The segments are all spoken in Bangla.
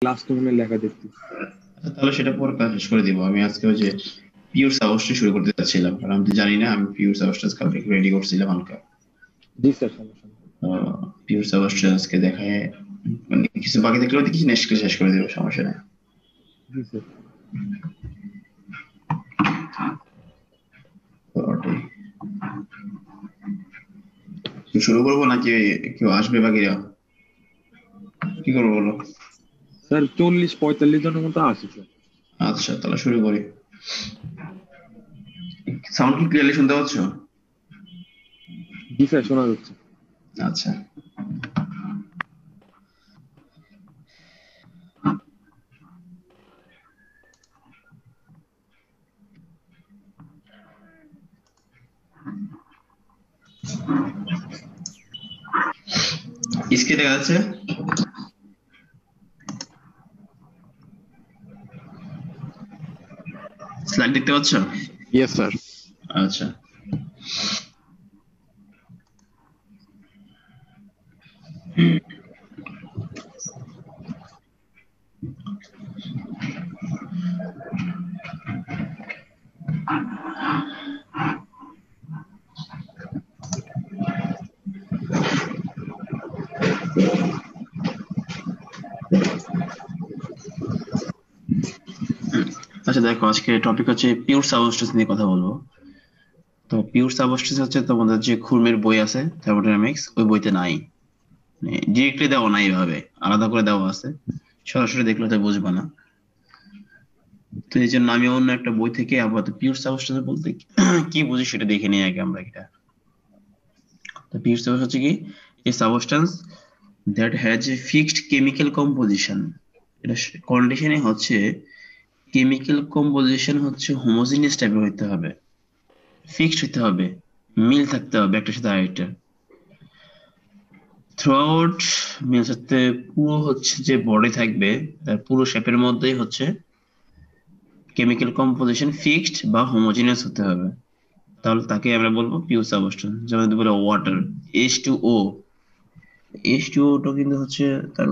লাস্ট মনে লেখা দেখতে। তাহলে সেটা পরে ক্লাস শেষ করে দিব। আমি আজকে ওই যে পিওর সাবস্টেন্স শুরু করতে চাচ্ছিলাম, কারণ আমি তো জানি না। আমি পিওর সাবস্টেন্স কালকে রেডি করছিলাম হালকা। জি স্যার, সমস্যা নেই। পিওর সাবস্টেন্স কে দেখায়, মানে কিছু বাকি থাকলে হয়তো কিছু নেক্সট শেষ করে দেবো, সমস্যা নেই। জি স্যার। তো ওটাই। তো শুরু করবো নাকি কেউ আসবে বাকিরা? কি করবো বলো? স্যার 40-45 জনের মতো আছে স্যার। আচ্ছা, তাহলে শুরু করি। সাউন্ড কি ক্লিয়ারলি শুনতে পাচ্ছ? জি স্যার, শোনা যাচ্ছে। আচ্ছা। স্ক্রিনে দেখা যাচ্ছে? স্লাইড দেখতে পাচ্ছ? Yes sir. আচ্ছা। আচ্ছা, দেখো, আজকে টপিক হচ্ছে পিওর সাবস্টেন্স নিয়ে কথা বলবো। তো পিওর সাবস্টেন্স হচ্ছে তোমাদের যে খুরমের বই আছে থার্মোডাইনামিক্স, ওই বইতে নাই। ডিরেক্টলি দেওয়া নাই, এভাবে আলাদা করে দেওয়া আছে। সরাসরি দেখলে তো বুঝবা না। তো এই জন্য আমি অন্য একটা বই থেকে আপাতত পিওর সাবস্টেন্স বলতে কি বুঝি সেটা দেখে নিই আগে আমরা এটা। তো পিওর সাবস্টেন্স হচ্ছে কি, এই substance that has a fixed chemical composition. এটা কন্ডিশনে হচ্ছে কেমিক্যাল কম্পোজিশন হচ্ছে হোমোজিনিয়াস টাইপের হইতে হবে, ফিক্সড হইতে হবে, মিল থাকতে হবে একটার সাথে আরেকটা থ্রু আউট। মিল সাথে পুরো হচ্ছে যে বডি থাকবে, তার পুরো শেপের মধ্যেই হচ্ছে কেমিক্যাল কম্পোজিশন ফিক্সড বা হোমোজিনিয়াস হতে হবে। তাহলে তাকে আমরা বলবো পিওর সাবস্টেন্স। যেমন যদি বলে ওয়াটার, H2O। H2O টা কিন্তু হচ্ছে তার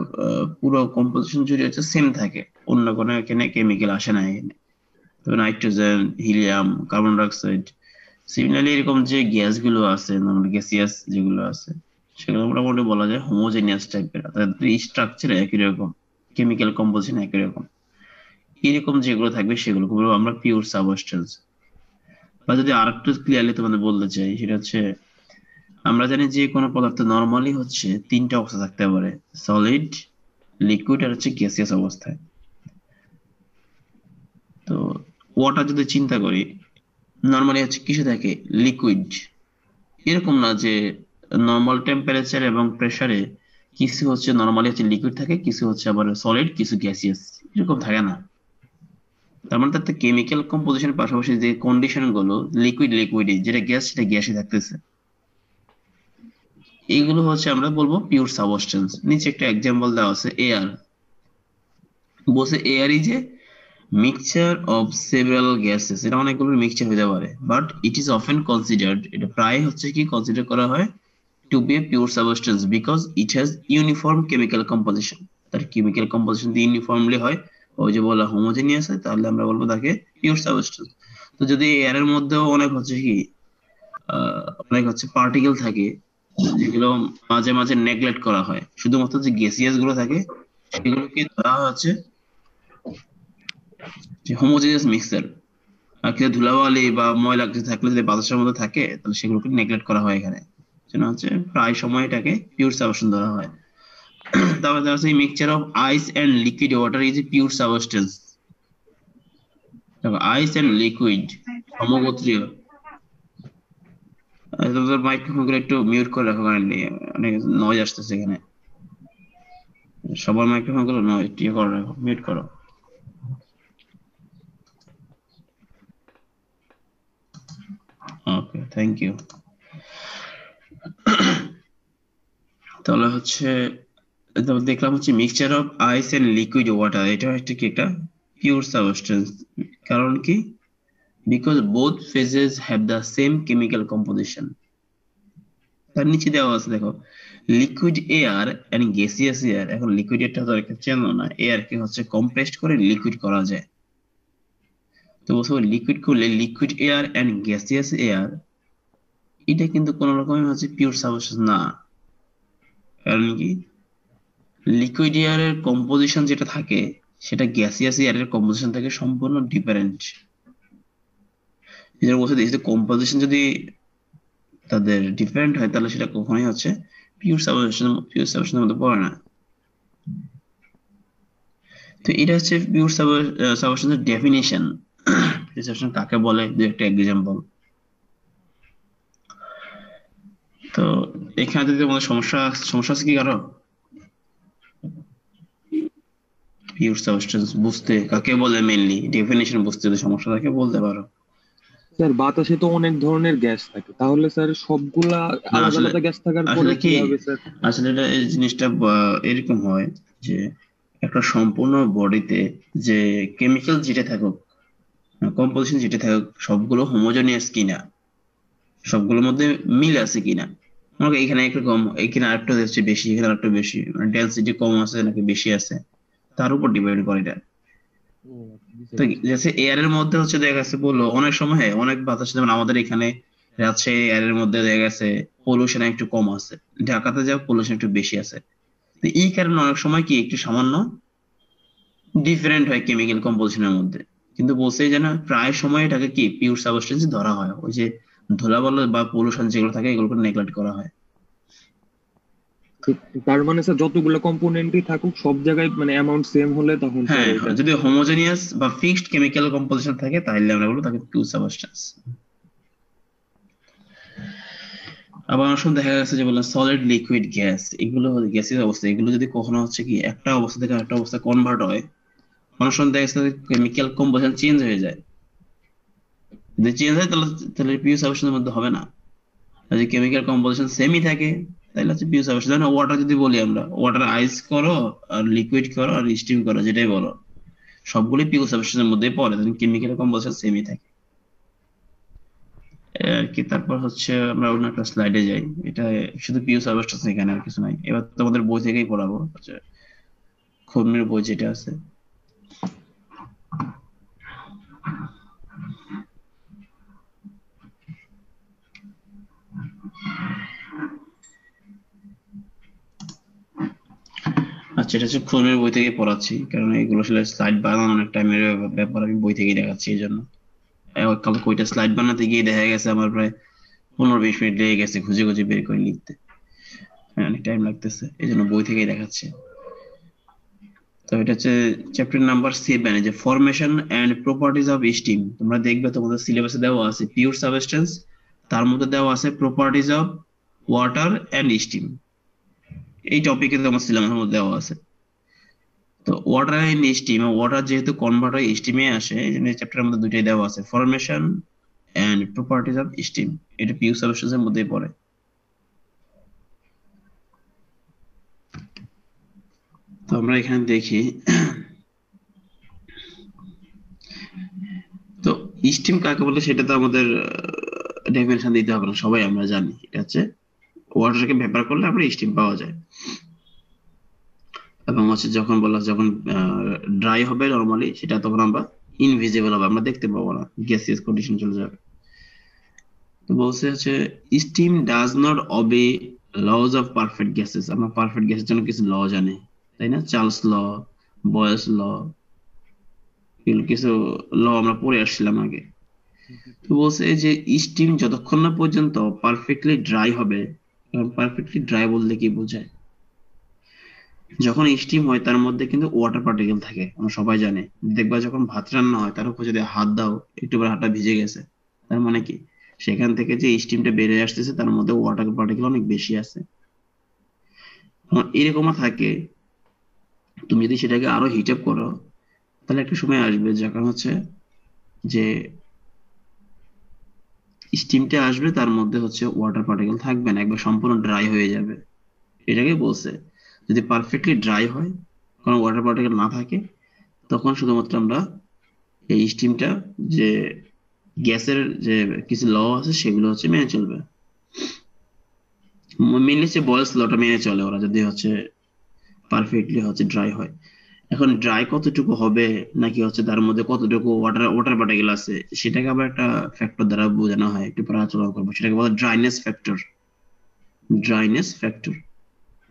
পুরো কম্পোজিশন যদি হচ্ছে সেম থাকে, অন্য কোনো এখানে কেমিক্যাল আসে না এখানে। তবে nitrogen, helium, carbon dioxide, similarly এরকম যে গ্যাস গুলো আছে, গ্যাসিয়াস যেগুলো আছে, সেগুলো মোটামুটি বলা যায় হোমোজেনিয়াস টাইপের, তাদের স্ট্রাকচার একই রকম, কেমিক্যাল কম্পোজিশন একই রকম। এরকম যেগুলো থাকবে সেগুলোকে বলবো আমরা পিওর সাবস্টেন্স। বা যদি আরেকটু ক্লিয়ারলি তোমাদের বলতে চাই, সেটা হচ্ছে আমরা জানি যে কোনো পদার্থ নর্মালি হচ্ছে তিনটা অবস্থা থাকতে পারে: সলিড, লিকুইড আর হচ্ছে গ্যাসিয়াস অবস্থায়। তো ওয়াটার যদি চিন্তা করি, নর্মালি হচ্ছে কিসে থাকে? লিকুইড। এরকম না যে নর্মাল টেম্পারেচার এবং প্রেসারে কিছু হচ্ছে নর্মালি হচ্ছে লিকুইড থাকে, কিছু হচ্ছে আবার সলিড, কিছু গ্যাসিয়াস, এরকম থাকে না। তার মানে তার কেমিক্যাল কম্পোজিশনের পাশাপাশি যে কন্ডিশন গুলো, লিকুইড লিকুইডে, যেটা গ্যাস সেটা গ্যাসে থাকতেছে, এইগুলো হচ্ছে আমরা বলবো পিওর সাবস্টেন্স। নিচে একটা এক্সাম্পল দেওয়া আছে, এয়ার। বলছে air is a mixture of several gases. এটা অনেকগুলো মিক্সচার হতে পারে, but it is often considered, এটা প্রায় হচ্ছে কি কনসিডার করা হয় to be a pure substance because it has uniform chemical composition. তার কেমিক্যাল কম্পোজিশন দিয়ে ইউনিফর্মলি হয়, ওই যে বলা হোমোজেনিয়াস হয়, তাহলে আমরা বলবো তাকে পিওর সাবস্টেন্স। তো যদি এয়ার এর মধ্যেও অনেক হচ্ছে কি অনেক হচ্ছে পার্টিকেল থাকে, যেগুলো মাঝে মাঝে নেগলেক্ট করা হয়, শুধুমাত্র যে গ্যাসিয়াস গুলো থাকে সেগুলোকে ধরা হচ্ছে যে হোমোজেনিয়াস মিক্সচার। আর কিছু ধুলাবালি বা ময়লা কিছু থাকলে যদি বাতাসের মধ্যে থাকে, তাহলে সেগুলোকে নেগলেক্ট করা হয় এখানে। যেন হচ্ছে প্রায় সময় এটাকে পিওর সাবস্টেন্স ধরা হয়। তারপরে দেখা যাচ্ছে mixture of ice and liquid water is a pure substance. দেখো, আইস এন্ড লিকুইড সমগোত্রীয়। তোমাদের মাইক্রোফোন গুলো একটু মিউট করে রাখো, কারণ অনেক নয়েজ আসতেছে এখানে। সবার মাইক্রোফোন গুলো ইয়ে করে রাখো, মিউট করো। Okay, thank you. তাহলে হচ্ছে তারপর দেখলাম হচ্ছে mixture of ice and liquid water, এটা একটা কি একটা পিওর সাবস্টেন্স। কারণ কি? Because both phases have the same chemical composition. তার নিচে দেওয়া আছে দেখো, liquid air and gaseous air, এখন লিকুইড এয়ারটা তো একটা চেনো না, এয়ার কে হচ্ছে কম্প্রেসড করে লিকুইড করা যায়। তো বলছো লিকুইড করলে liquid air and gaseous air এটা কিন্তু কোন রকমের হচ্ছে পিওর সাবস্টেন্স না। কারণ কি, লিকুইড এয়ারের কম্পোজিশন যেটা থাকে সেটা গ্যাসিয়াস এয়ারের কম্পোজিশন থেকে সম্পূর্ণ ডিফারেন্ট। যেটা বলছে যে কম্পোজিশন যদি তাদের ডিফারেন্ট হয় তাহলে সেটা কখনোই হচ্ছে পিওর সাবস্টেন্সের মধ্যে পড়ে না। তো এটা হচ্ছে পিওর সাবস্টেন্সের ডেফিনিশন। সাবস্টেন্স কাকে বলে, দু একটা এক্সাম্পল। তো এখানে যদি আমাদের সমস্যা সমস্যা আছে কি কারো? পিওর সাবস্টেন্স বুঝতে কাকে বলে মেইনলি ডেফিনিশন বুঝতে যদি সমস্যা থাকে বলতে পারো। স্যার বাতাসে তো অনেক ধরনের গ্যাস থাকে, তাহলে স্যার সবগুলা না আলাদা আসলে আলাদা গ্যাস থাকার পরে আসলে কি কিভাবে স্যার? আসলে এটা এই জিনিসটা এরকম হয় যে একটা সম্পূর্ণ বডিতে যে কেমিক্যাল যেটা থাকুক, কম্পোজিশন যেটা থাকুক, সবগুলো হোমোজেনিয়াস কিনা, সবগুলোর মধ্যে মিল আছে কিনা। আমাকে এখানে একটু কম, এখানে আরেকটু হচ্ছে বেশি, এখানে আরেকটু বেশি, ডেনসিটি কম আছে নাকি বেশি আছে তার উপর ডিপেন্ড করে এটা। ও জি তো স্যার, বুঝতে যেসে এয়ারের মধ্যে হচ্ছে দেখা গেছে বললো অনেক সময় অনেক বাতাস, যেমন আমাদের এখানে রাজশাহী এয়ারের মধ্যে দেখা গেছে পলিউশন একটু কম আছে, ঢাকাতে যা পলিউশন একটু বেশি আছে। তো এই কারণে অনেক সময় কি একটু সামান্য ডিফারেন্ট হয় কেমিক্যাল কম্পোজিশনের মধ্যে। কিন্তু বলছে যে না, প্রায় সময় এটাকে কি পিওর সাবস্টেন্স ধরা হয়। ওই যে ধুলাবালি বা পলিউশন যেগুলো থাকে এগুলোকে নেগলেক্ট করা হয়। তার মানে স্যার যতগুলো কম্পোনেন্টই থাকুক সব জায়গায় মানে অ্যামাউন্ট সেম হলে তখন স্যার হ্যাঁ, ওইটা। যদি হোমোজেনিয়াস বা ফিক্সড কেমিক্যাল কম্পোজিশন থাকে তাহলে আমরা বলবো তাকে পিওর সাবস্টেন্স। আবার অনেক সময় দেখা গেছে যে বললাম সলিড লিকুইড গ্যাস, এগুলো গ্যাসের অবস্থা, এগুলো যদি কখনো হচ্ছে কি একটা অবস্থা থেকে আরেকটা অবস্থা কনভার্ট হয়, অনেক সময় দেখা গেছে কেমিক্যাল কম্পোজিশন চেঞ্জ হয়ে যায়। যদি চেঞ্জ হয় তাহলে তাহলে পিওর সাবস্টেন্সের মধ্যে হবে না। আর যদি কেমিক্যাল কম্পোজিশন সেমই থাকে তাহলে হচ্ছে পিওর সাবস্টেন্স। যেমন ওয়াটার যদি বলি আমরা, ওয়াটার আইস করো আর লিকুইড করো আর স্টিম করো, যেটাই বলো সবগুলোই পিওর সাবস্টেন্সের মধ্যেই পড়ে, কেমিক্যাল কম্পোজিশন সেমই থাকে। এই আর কি। তারপর হচ্ছে আমরা অন্য একটা স্লাইডে যাই। এটা শুধু পিওর সাবস্টেন্স, এখানে আর কিছু নাই। এবার তোমাদের বই থেকেই পড়াবো হচ্ছে খনির বই যেটা আছে। আচ্ছা, এটা হচ্ছে খনির বই থেকে পড়াচ্ছি, কারণ এগুলো আসলে স্লাইড বানানো অনেক টাইমের ব্যাপার, আমি বই থেকেই দেখাচ্ছি এই জন্য। কাল কয়টা স্লাইড বানাতে গিয়ে দেখা গেছে আমার প্রায় 15-20 মিনিট লেগে গেছে খুঁজে খুঁজে বের করে লিখতে। হ্যাঁ, অনেক টাইম লাগতেছে, এই জন্য বই থেকেই দেখাচ্ছি। তো এটা হচ্ছে চ্যাপ্টার নাম্বার 7, যে formation and properties of steam. তোমরা দেখবে তোমাদের সিলেবাসে দেওয়া আছে পিওর সাবস্টেন্স, তার মধ্যে দেওয়া আছে properties of water and steam. এই টপিকে তোমার সিলেবাসের মধ্যে দেওয়া আছে। তো ওয়াটার এন্ড স্টিম, ওয়াটার যেহেতু কনভার্ট হয় স্টিমে আসে, এই জন্য চ্যাপ্টারের মধ্যে দুইটাই দেওয়া আছে, formation and properties of steam. এটা পিওর সাবস্টেন্স এর মধ্যেই পড়ে। তো আমরা এখানে দেখি, তো স্টিম কাকে বলে সেটা তো আমাদের ডেফিনেশন দিতে হবে না, সবাই আমরা জানি। এটা হচ্ছে ওয়াটারকে ভেপার করলে আমরা স্টিম পাওয়া যায়। এবং হচ্ছে যখন বলা, যখন ড্রাই হবে নরমালি, সেটা তখন আমরা ইনভিজিবল হবে, আমরা দেখতে পাবো না, গ্যাসিয়াস কন্ডিশন চলে যাবে। তো বলছে হচ্ছে steam does not obey law of perfect gases. আমরা পারফেক্ট গ্যাসের জন্য কিছু ল জানি, তাই না? চার্লস ল, বয়েলস ল, এগুলো কিছু ল আমরা পড়ে আসছিলাম আগে। তো বলছে যে স্টিম যতক্ষণ না পর্যন্ত পারফেক্টলি ড্রাই হবে, পারফেক্টলি ড্রাই বলতে কি বোঝায়, যখন স্টিম হয় তার মধ্যে কিন্তু ওয়াটার পার্টিকেল থাকে, আমরা সবাই জানি। দেখবা যখন ভাত রান্না হয় তার উপর যদি হাত দাও একটু হাতটা ভিজে গেছে, তার মানে কি সেখান থেকে যে স্টিমটা বেড়ে আসতেছে তার মধ্যে ওয়াটার পার্টিকেল অনেক বেশি আছে। এরকমও থাকে, তুমি যদি সেটাকে আরো হিট আপ করো তাহলে একটা সময় আসবে যখন হচ্ছে যে স্টিমটা আসবে তার মধ্যে হচ্ছে ওয়াটার পার্টিকেল থাকবে না, একবার সম্পূর্ণ ড্রাই হয়ে যাবে। এটাকে বলছে যদি পারফেক্টলি ড্রাই হয়, কোনো ওয়াটার পার্টিকেল না থাকে, তখন শুধুমাত্র আমরা এই স্টিমটা, যে গ্যাসের যে কিছু ল আছে সেগুলো হচ্ছে মেনে চলবে। মেনলি হচ্ছে বয়েলস লটা মেনে চলে ওরা, যদি হচ্ছে পারফেক্টলি হচ্ছে ড্রাই হয়। এখন ড্রাই কতটুকু হবে, নাকি হচ্ছে তার মধ্যে কতটুকু ওয়াটার ওয়াটার পার্টিকেল আছে, সেটাকে আবার একটা ফ্যাক্টর দ্বারা বোঝানো হয়, একটু পরে আলোচনা করবো। সেটাকে বলে ড্রাইনেস ফ্যাক্টর। ড্রাইনেস ফ্যাক্টর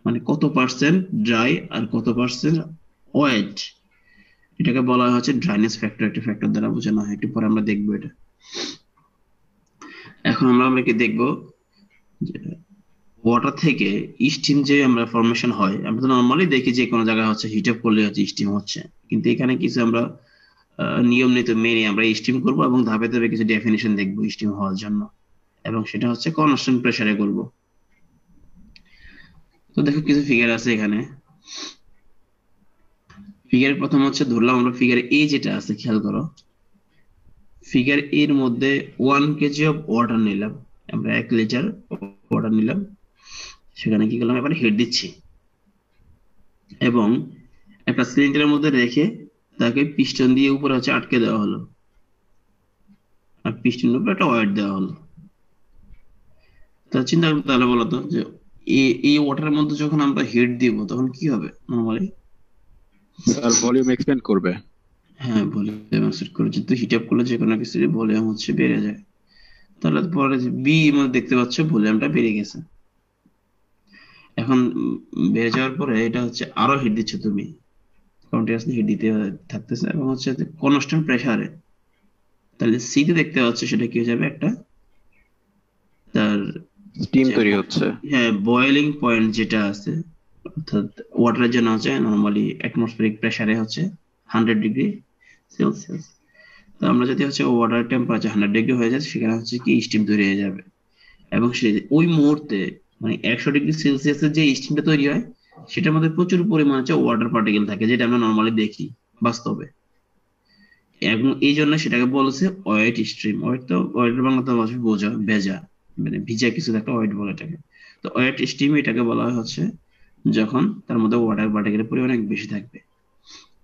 মানে কত পার্সেন্ট ড্রাই আর কত পার্সেন্ট ওয়েট, এটাকে বলা হয় হচ্ছে ড্রাইনেস ফ্যাক্টর, একটা ফ্যাক্টর দ্বারা বোঝানো হয়। একটু পরে আমরা দেখবো এটা। এখন আমরা কি দেখবো, ওয়াটার থেকে স্টিম যে আমরা ফরমেশন হয়, আমরা তো নর্মালি দেখি যে কোনো জায়গায় হচ্ছে হিট আপ করলে হচ্ছে স্টিম হচ্ছে, কিন্তু এখানে কিছু আমরা নিয়ম নীতি মেনে আমরা স্টিম করব, এবং ধাপে ধাপে কিছু ডেফিনিশন দেখবো স্টিম হওয়ার জন্য, এবং সেটা হচ্ছে কনস্ট্যান্ট প্রেসারে করব। তো দেখো কিছু ফিগার আছে এখানে। ফিগারের প্রথম হচ্ছে ধরলাম আমরা ফিগার এ যেটা আছে, খেয়াল করো। ফিগার এর মধ্যে 1 কেজি অফ ওয়াটার নিলাম, আমরা 1 লিটার ওয়াটার নিলাম, সেখানে কি করলাম, এবার হিট দিচ্ছি এবং একটা সিলিন্ডারের মধ্যে রেখে তাকে পিস্টন দিয়ে উপরে হচ্ছে আটকে দেওয়া হলো, আর পিস্টনের উপরে একটা ওয়েট দেওয়া হলো। তা চিন্তা করতে, তাহলে বলো তো যে এই ওয়াটারের মধ্যে যখন আমরা হিট দিব তখন কি হবে নরমালি? স্যার ভলিউম এক্সপ্যান্ড করবে। হ্যাঁ, ভলিউম সেট করে, যেহেতু হিট আপ করলে যে কোনো কিছু ভলিউম হচ্ছে বেড়ে যায়। তাহলে পরে বি মধ্যে দেখতে পাচ্ছ ভলিউমটা বেড়ে গেছে। এখন বেড়ে যাওয়ার পরে এটা হচ্ছে আরো হিট দিচ্ছ তুমি, কন্টিনিউয়াসলি হিট দিতে থাকতেছে এবং হচ্ছে কনস্ট্যান্ট প্রেসারে। তাহলে সি তে দেখতে পাচ্ছ সেটা কি হয়ে যাবে, একটা তার স্টিম যে তৈরি হচ্ছে। হ্যাঁ বয়েলিং পয়েন্ট যেটা আছে, অর্থাৎ ওয়াটারের জন্য হচ্ছে নরমালি অ্যাটমসফেরিক প্রেসারে হচ্ছে 100 ডিগ্রি সেলসিয়াস। তো আমরা যদি হচ্ছে ওয়াটার টেম্পারেচার 100 ডিগ্রি হয়ে যায়, সেখানে হচ্ছে কি স্টিম তৈরি হয়ে যাবে, এবং সে ওই মুহূর্তে মানে 100 ডিগ্রি সেলসিয়াসের যে স্টিমটা তৈরি হয়, সেটার মধ্যে প্রচুর পরিমাণে হচ্ছে ওয়াটার পার্টিকেল থাকে, যেটা আমরা নর্মালি দেখি বাস্তবে। এবং এই জন্য সেটাকে বলেছে ওয়েট স্ট্রিম। ওয়েট তো ওয়েটের বাংলাতে ভাষায় বোঝা ভেজা, মানে ভিজা কিছু একটা ওয়েট বলে এটাকে। তো ওয়েট স্ট্রিম এটাকে বলা হয় হচ্ছে যখন তার মধ্যে ওয়াটার পার্টিকেলের পরিমাণ অনেক বেশি থাকবে,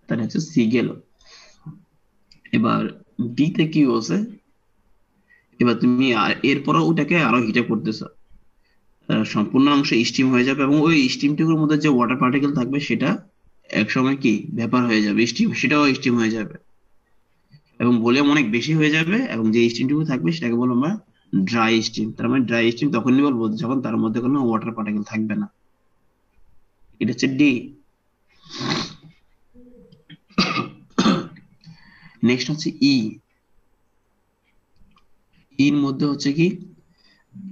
তাহলে হচ্ছে সি গেল। এবার ডি তে কি বলছে, এবার তুমি এরপরও ওটাকে আরো হিট আপ করতেছো, সম্পূর্ণ অংশ স্টিম হয়ে যাবে, এবং ওই স্টিমটুকুর মধ্যে যে ওয়াটার পার্টিকেল থাকবে সেটা একসময় কি ভেপার হয়ে যাবে, স্টিম, সেটাও স্টিম হয়ে যাবে এবং ভলিউম অনেক বেশি হয়ে যাবে, এবং যে স্টিমটুকু থাকবে সেটাকে বলবো আমরা ড্রাই স্টিম। তার মানে ড্রাই স্টিম তখনই বলবো যখন তার মধ্যে কোনো ওয়াটার পার্টিকেল থাকবে না। এটা হচ্ছে ডি। নেক্সট হচ্ছে ই। এর মধ্যে হচ্ছে কি,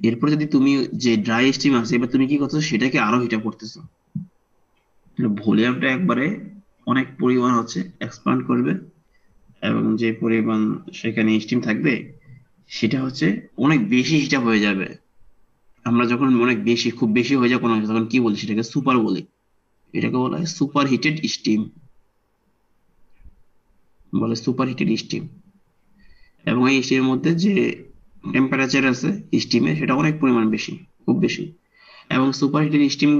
এরপর যদি তুমি যে ড্রাই স্টিম আছে, এবার তুমি কি করছো, সেটাকে আরো হিট আপ করতেছো, ভলিউমটা একবারে অনেক পরিমাণ হচ্ছে এক্সপান্ড করবে, এবং যে পরিমাণ সেখানে স্টিম থাকবে সেটা হচ্ছে অনেক বেশি হিট আপ হয়ে যাবে। আমরা যখন অনেক বেশি, খুব বেশি হয়ে যায় কোনো কিছু, তখন কি বলি, সেটাকে সুপার বলি। এটাকে বলা হয় সুপার হিটেড স্টিম, বলে সুপার হিটেড স্টিম। এবং এই স্টিমের মধ্যে যে টেম্পারেচার আছে স্টিমে, সেটা অনেক পরিমাণ বেশি, খুব বেশি। এবং সুপার হিটেড স্টিম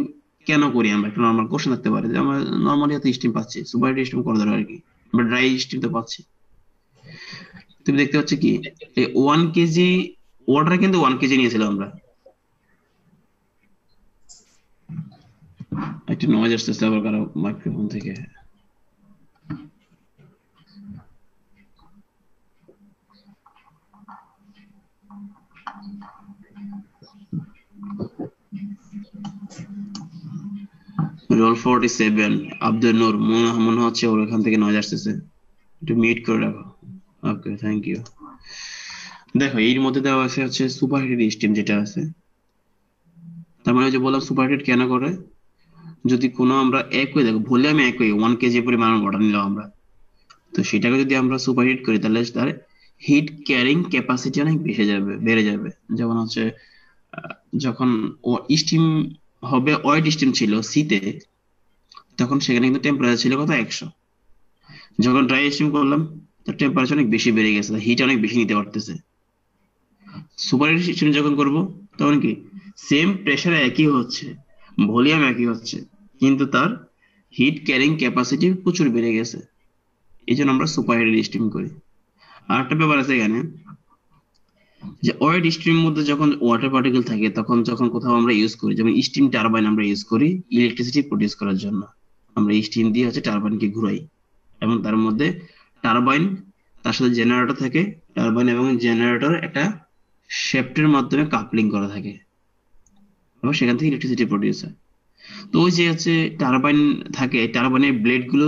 কেন করি আমরা, একটা নর্মাল কোশ্চেন থাকতে পারে যে আমরা নর্মালি এত স্টিম পাচ্ছি, সুপার হিটেড স্টিম করা দরকার কি, আমরা ড্রাই স্টিম তো পাচ্ছি। তুমি দেখতে পাচ্ছ কি, এই 1 কেজি ওয়াটার কিন্তু 1 কেজি নিয়েছিলাম আমরা। একটু নয়েজ আসতেছে আবার কারো মাইক্রোফোন থেকে। রোল 47, আব্দুল নূর, মনে হচ্ছে ওর এখান থেকে নয়েজ আসতেছে, একটু মিউট করে রাখো। ওকে, থ্যাংক ইউ। দেখো এর মধ্যে দেওয়া আছে হচ্ছে সুপার হিটেড স্টিম যেটা আছে। তার মানে ওই যে বললাম সুপার হিটেড কেন করে, যদি কোনো আমরা একই, দেখো ভলিউম একই, 1 কেজি পরিমাণ ওয়াটার নিলাম আমরা, তো সেটাকে যদি আমরা সুপার হিট করি তাহলে তার হিট ক্যারিং ক্যাপাসিটি অনেক বেড়ে যাবে। যেমন হচ্ছে আহ, যখন স্টিম হবে, ওয়েট স্টিম ছিল সিতে, তখন সেখানে কিন্তু টেম্পারেচার ছিল কত, 100। যখন ড্রাই স্টিম করলাম, তার টেম্পারেচার অনেক বেশি বেড়ে গেছে, হিট অনেক বেশি নিতে পারতেছে। সুপার হিট সিস্টেম যখন করব, তখন কি সেম প্রেসারে একই হচ্ছে, ভলিউম একই হচ্ছে, কিন্তু তার হিট ক্যারিং ক্যাপাসিটি প্রচুর বেড়ে গেছে। এই জন্য আমরা সুপার হিট স্টিম করি। আর একটা ব্যাপার আছে এখানে, যে ওয়েট স্ট্রিমের মধ্যে যখন ওয়াটার পার্টিকেল থাকে তখন যখন কোথাও আমরা ইউজ করি, যেমন স্টিম টারবাইন আমরা ইউজ করি ইলেকট্রিসিটি প্রডিউস করার জন্য, আমরা স্টিম দিয়ে হচ্ছে টারবাইনকে ঘুরাই, এবং তার মধ্যে টারবাইন তার সাথে জেনারেটর থাকে, টারবাইন এবং জেনারেটর একটা শ্যাফটের মাধ্যমে কাপলিং করা থাকে এবং সেখান থেকে ইলেকট্রিসিটি প্রডিউস হয়। তো ওই যে হচ্ছে টারবাইন থাকে, টারবাইনের ব্লেড গুলো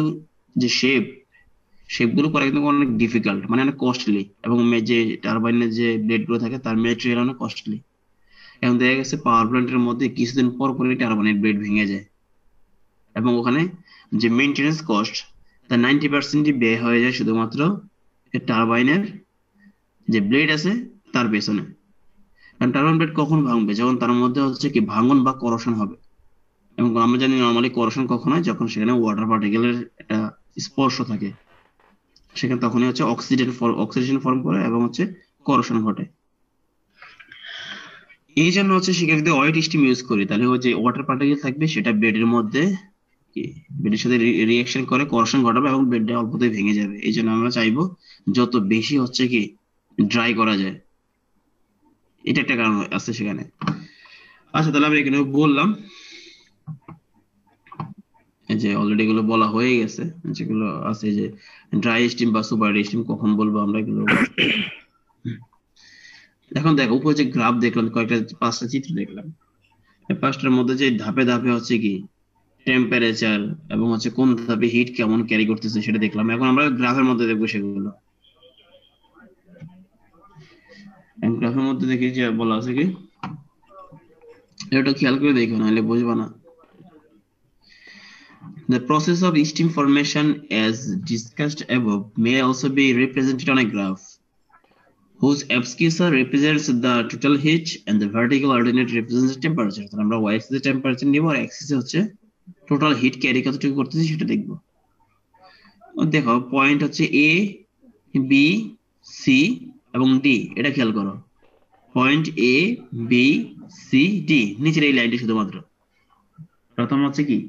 যে শেপ গুলো করা কিন্তু অনেক ডিফিকাল্ট, মানে অনেক কস্টলি, এবং যে টারবাইনের যে ব্লেড গুলো থাকে তার ম্যাটেরিয়াল অনেক কস্টলি। এখন দেখা গেছে পাওয়ার প্ল্যান্টের মধ্যে কিছুদিন পর পরই টারবাইনের ব্লেড ভেঙে যায়, এবং ওখানে যে মেইনটেনেন্স কস্ট তার 90% ব্যয় হয়ে যায় শুধুমাত্র টারবাইনের যে ব্লেড আছে তার পেছনে। কারণ টারবাইন ব্লেড কখন ভাঙবে? যখন তার মধ্যে হচ্ছে কি ভাঙন বা করোশন হবে, এবং আমরা জানি নর্মালি করোশন কখন হয়, যখন সেখানে ওয়াটার পার্টিকেলের একটা স্পর্শ থাকে, সেখানে তখনই হচ্ছে অক্সিডেশন ফর্ম করে এবং হচ্ছে করোশন ঘটে। এই জন্য হচ্ছে সেখানে যদি ওয়েট স্টিম ইউজ করি তাহলে ওই যে ওয়াটার পার্টিকেল থাকবে সেটা বেডের মধ্যে বেডের সাথে রিঅ্যাকশন করে করোশন ঘটাবে এবং বেডটা অল্পতেই ভেঙে যাবে। এই জন্য আমরা চাইবো যত বেশি হচ্ছে কি ড্রাই করা যায়, এটা একটা কারণ আছে সেখানে। আচ্ছা, তাহলে আমি এখানে বললাম, এই যে অলরেডি এগুলো বলা হয়ে গেছে, যেগুলো আছে যে ড্রাই স্টিম বা সুপার স্টিম কখন বলবো আমরা এগুলো। এখন দেখো উপরে যে গ্রাফ দেখলাম, কয়েকটা 5টা চিত্র দেখলাম, এই 5টার মধ্যে যে ধাপে ধাপে হচ্ছে কি টেম্পারেচার এবং হচ্ছে কোন ধাপে হিট কেমন ক্যারি করতেছে সেটা দেখলাম। এখন আমরা গ্রাফের মধ্যে দেখবো সেগুলো। গ্রাফের মধ্যে দেখি যে বলা আছে কি, এটা খেয়াল করে দেখো নাহলে বুঝবা না। The process of steam formation as discussed above may also be represented on a graph whose abscissa represents the total heat and the vertical ordinate represents the temperature. তাহলে আমরা y axis এ টেম্পারেচার নিব আর x axis এ হচ্ছে টোটাল হিট ক্যারি কতটুকু করতেছি সেটা দেখবো। দেখো পয়েন্ট হচ্ছে A, B, C এবং D, এটা খেয়াল করো। Point A, B, C, D, নিচের এই লাইনটি শুধুমাত্র। প্রথম হচ্ছে কি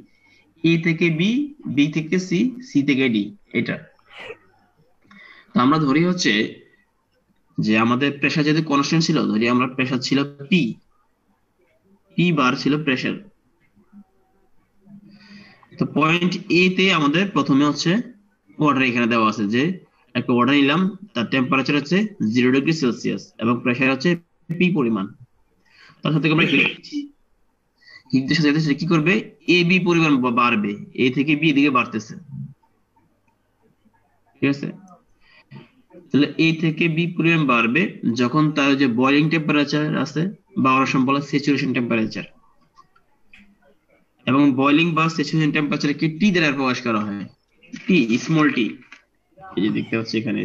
A থেকে B, B থেকে C, C থেকে D, এটা। তো আমরা ধরি হচ্ছে যে আমাদের প্রেসার যদি কনস্ট্যান্ট ছিল, ধরি আমরা প্রেসার ছিল P বার ছিল প্রেসার। তো পয়েন্ট A তে আমাদের প্রথমে হচ্ছে ওয়াটার এখানে দেওয়া আছে, যে একটা ওয়াটার নিলাম, তার টেম্পারেচার হচ্ছে 0°C এবং প্রেসার হচ্ছে P পরিমাণ। তার সাথে আমরা হিটের সাথে সাথে কি করবে, এ বি পরিমাণ বাড়বে, এ থেকে বি দিকে বাড়তেছে, ঠিক আছে? তাহলে এ থেকে বি পরিমাণ বাড়বে যখন তার যে বয়লিং টেম্পারেচার আছে বা আমরা বলা স্যাচুরেশন টেম্পারেচার, এবং বয়লিং বা স্যাচুরেশন টেম্পারেচারকে টি দ্বারা প্রকাশ করা হয়, টি স্মল টি। এই যে দেখতে পাচ্ছি এখানে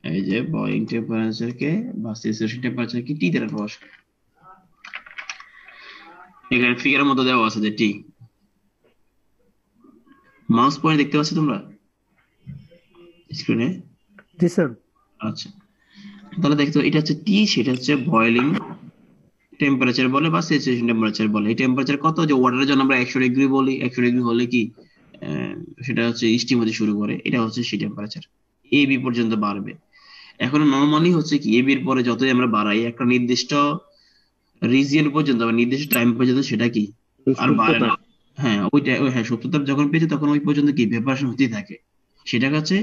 এই যে বয়লিং টেম্পারেচারকে বা স্যাচুরেশন টেম্পারেচারকে টি দ্বারা প্রকাশ করা, এখানে ফিগারের মধ্যে দেওয়া আছে যে টি। মাউস পয়েন্ট দেখতে পাচ্ছ তোমরা স্ক্রিনে? জি স্যার। আচ্ছা, তাহলে দেখতো এটা হচ্ছে টি, সেটা হচ্ছে বয়লিং টেম্পারেচার বলে বা স্যাচুরেশন টেম্পারেচার বলে। এই টেম্পারেচার কত, যে ওয়াটারের জন্য আমরা 100° বলি, 100° হলে কি সেটা হচ্ছে স্টিম হতে শুরু করে, এটা হচ্ছে সেই টেম্পারেচার এ বি পর্যন্ত বাড়বে। এখন নরমালি হচ্ছে কি এ বির পরে যতই আমরা বাড়াই একটা নির্দিষ্ট রিজিয়ন পর্যন্ত বা নির্দিষ্ট টাইম পর্যন্ত সেটা কি আর বাড়ে না। হ্যাঁ, ওইটা হ্যাঁ সত্যতা যখন পেয়েছে তখন ওই পর্যন্ত কি ভেপারেশন হতেই থাকে, সেটাকে হচ্ছে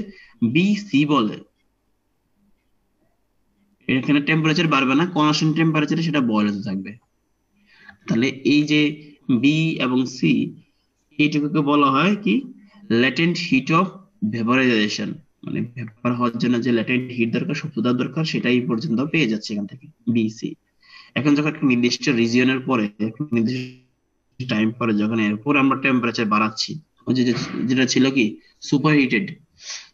বিসি বলে। এখানে টেম্পারেচার বাড়বে না, কনস্ট্যান্ট টেম্পারেচারে সেটা বয়েল হতে থাকবে। তাহলে এই যে বি এবং সি, এইটুকুকে বলা হয় কি ল্যাটেন্ট হিট অফ ভেপারাইজেশন, মানে ভেপার হওয়ার জন্য যে ল্যাটেন্ট হিট দরকার, সত্যতা দরকার, সেটাই পর্যন্ত পেয়ে যাচ্ছে এখান থেকে বিসি। এখন যখন একটা নির্দিষ্ট রিজিয়নের পরে নির্দিষ্ট টাইম পরে যখন এরপর আমরা টেম্পারেচার বাড়াচ্ছি, যেটা ছিল কি সুপার হিটেড,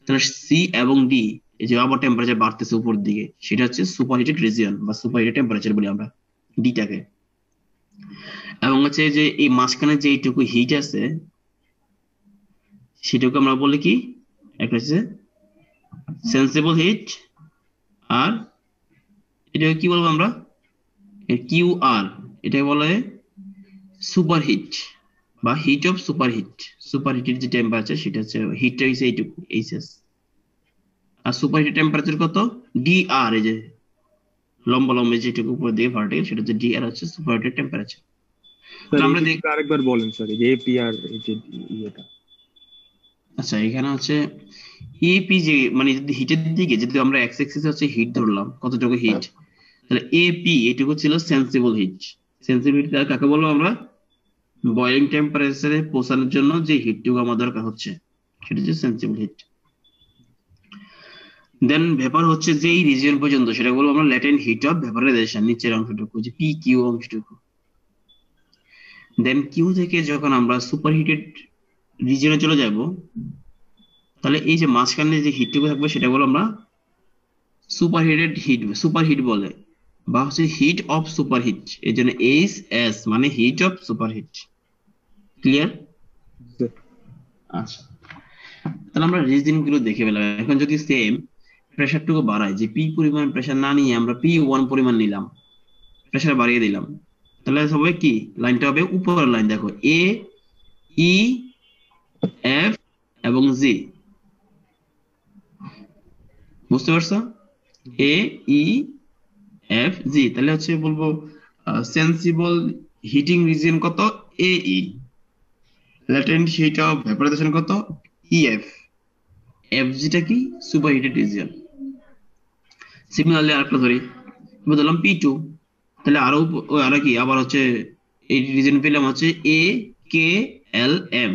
তাহলে সি এবং ডি এই যে আবার টেম্পারেচার বাড়তেছে উপর দিকে, সেটা হচ্ছে সুপার হিটেড রিজিয়ন বা সুপার হিটেড টেম্পারেচার বলি আমরা ডিটাকে। এবং হচ্ছে যে এই মাঝখানে যে এইটুকু হিট আছে সেটুকু আমরা বলি কি একটা হচ্ছে সেন্সিবল হিট, আর এটাকে কি বলবো আমরা কিউ আর, এটাকে বলা হয় সুপার হিট বা heat of super heat. Super হিটের যে টেম্পারেচার সেটা হচ্ছে হিটটা হচ্ছে এইটুকু এইচএস, আর সুপার হিটের টেম্পারেচার কত ডিআর, এই যে লম্বা লম্বা যেটুকু উপর দিকে ভার্টিক্যাল সেটা হচ্ছে ডি, আর হচ্ছে সুপারহিটেড টেম্পারেচার। স্যার আমরা এই যে আরেকবার বলেন স্যার, এই যে এপি আর এই যে ইয়েটা। আচ্ছা এখানে হচ্ছে এপি যে মানে যদি হিটের দিকে যদি আমরা এক্স এক্সিস হচ্ছে হিট ধরলাম কতটুকু হিট, তাহলে এপি এটুকু ছিল সেন্সিবল হিট। সেন্সিবল হিট কাকে বলবো আমরা? বয়লিং টেম্পারেচারে পৌঁছানোর জন্য যে হিটটুকু আমার দরকার হচ্ছে সেটা হচ্ছে সেন্সিবল হিট। দেন ভেপার হচ্ছে যে এই রিজিয়ন পর্যন্ত সেটা বলবো আমরা ল্যাটেন্ট হিট অফ ভেপারাইজেশন, নিচের অংশটুকু যে পি কিউ অংশটুকু। দেন কিউ থেকে যখন আমরা সুপার হিটেড রিজিয়নে চলে যাব, তাহলে এই যে মাঝখানে যে হিটটুকু থাকবে সেটা বলবো আমরা super heated heat, super heat বলে, বা হচ্ছে হিট অফ সুপার হিট। এই জন্য এইচ এস মানে heat of super heat. Clear? আচ্ছা তাহলে আমরা রিজন গুলো দেখে পেলাম। এখন যদি সেম প্রেসারটুকু বাড়াই, যে পি পরিমাণ প্রেসার না নিয়ে আমরা পি ওয়ান পরিমাণ নিলাম, প্রেসার বাড়িয়ে দিলাম, তাহলে হবে কি লাইনটা হবে উপরের লাইন, দেখো এ ই এফ এবং জি। বুঝতে পারছো? এ ই এফ জি, তাহলে হচ্ছে বলবো সেন্সিবল হিটিং রিজিয়ন কত? এ ই। ল্যাটেন্ট হিট অফ ভেপারাইজেশন কত? ইএফ। এফ জিটা কি? Super heated region. সিমিলারলি আরেকটা ধরি, এবার ধরলাম পি টু, তাহলে আরো আরো কি আবার হচ্ছে এই রিজিয়ন পেলাম হচ্ছে এ কে এল এম।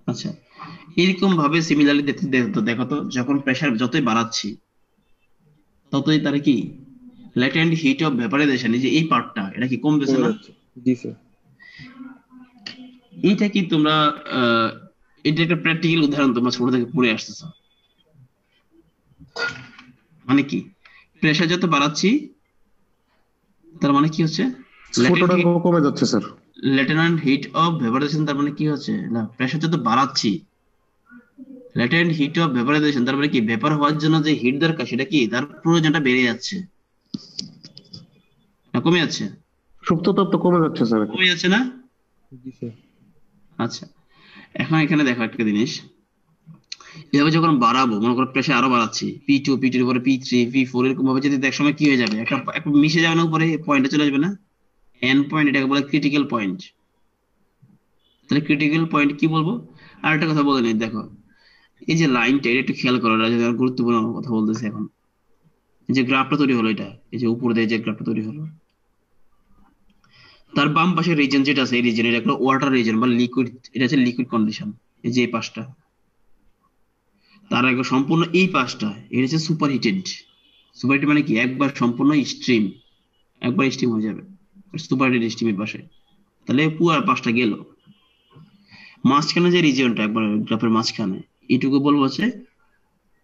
আচ্ছা এরকম ভাবে সিমিলারলি দেখো তো যখন প্রেসার যতই বাড়াচ্ছি ততই তার কি ল্যাটেন্ট হিট অফ ভেপারাইজেশন, এই যে এই পার্টটা এটা কি কমতেছে কমে না? যাচ্ছে। জি স্যার। এইটা কি তোমরা এটা একটা প্র্যাকটিক্যাল উদাহরণ তোমরা ছোট থেকে পড়ে আসতেছ। মানে কি প্রেসার যত বাড়াচ্ছি তার মানে কি হচ্ছে ল্যাটেন্ট হিট, কমে যাচ্ছে sir. Latent heat of vaporisation, তার মানে কি হচ্ছে না প্রেসার যত বাড়াচ্ছি ল্যাটেন্ট হিট অফ ভেপারাইজেশন, তার মানে কি ভেপার হওয়ার জন্য যে হিট দরকার সেটা কি তার প্রয়োজনটা বেড়ে যাচ্ছে না কমে যাচ্ছে? সুপ্ত তাপ তো কমে যাচ্ছে স্যার। কমে যাচ্ছে না? জি স্যার। আচ্ছা এখন এখানে দেখো একটা জিনিস, এভাবে যখন বাড়াবো মনে করো প্রেসার আরো বাড়াচ্ছি পি টু, পি টুর উপরে পি থ্রি, পি ফোর, এরকম ভাবে যদি এক সময় কি হয়ে যাবে একটা একটা মিশে যাবে না, উপরে পয়েন্টে চলে আসবে না, এন পয়েন্ট, এটাকে বলে ক্রিটিক্যাল পয়েন্ট। তাহলে ক্রিটিক্যাল পয়েন্ট কি বলবো? আর একটা কথা বলে নিই, দেখো এই যে লাইনটা এটা একটু খেয়াল করো, এটা যদি গুরুত্বপূর্ণ কথা বলতেছি এখন। এই যে গ্রাফটা তৈরি হলো, এটা এই যে উপর দিয়ে যে গ্রাফটা তৈরি হলো, তার বাম পাশে রিজন যেটা আছে এই রিজন এটা একটা ওয়াটার রিজন বা লিকুইড, এটা হচ্ছে লিকুইড কন্ডিশন। এই যে এই পাশটা, তার আগে সম্পূর্ণ এই পাশটা এটা হচ্ছে সুপার হিটেড। সুপার হিটেড মানে কি একবার সম্পূর্ণ স্ট্রিম, একবার স্টিম হয়ে যাবে সুপার হিটেড স্টিমের পাশে। তাহলে পুরো পাশটা গেল, মাঝখানে যে রিজিয়নটা একবার গ্রাফের মাঝখানে এইটুকু বলবো হচ্ছে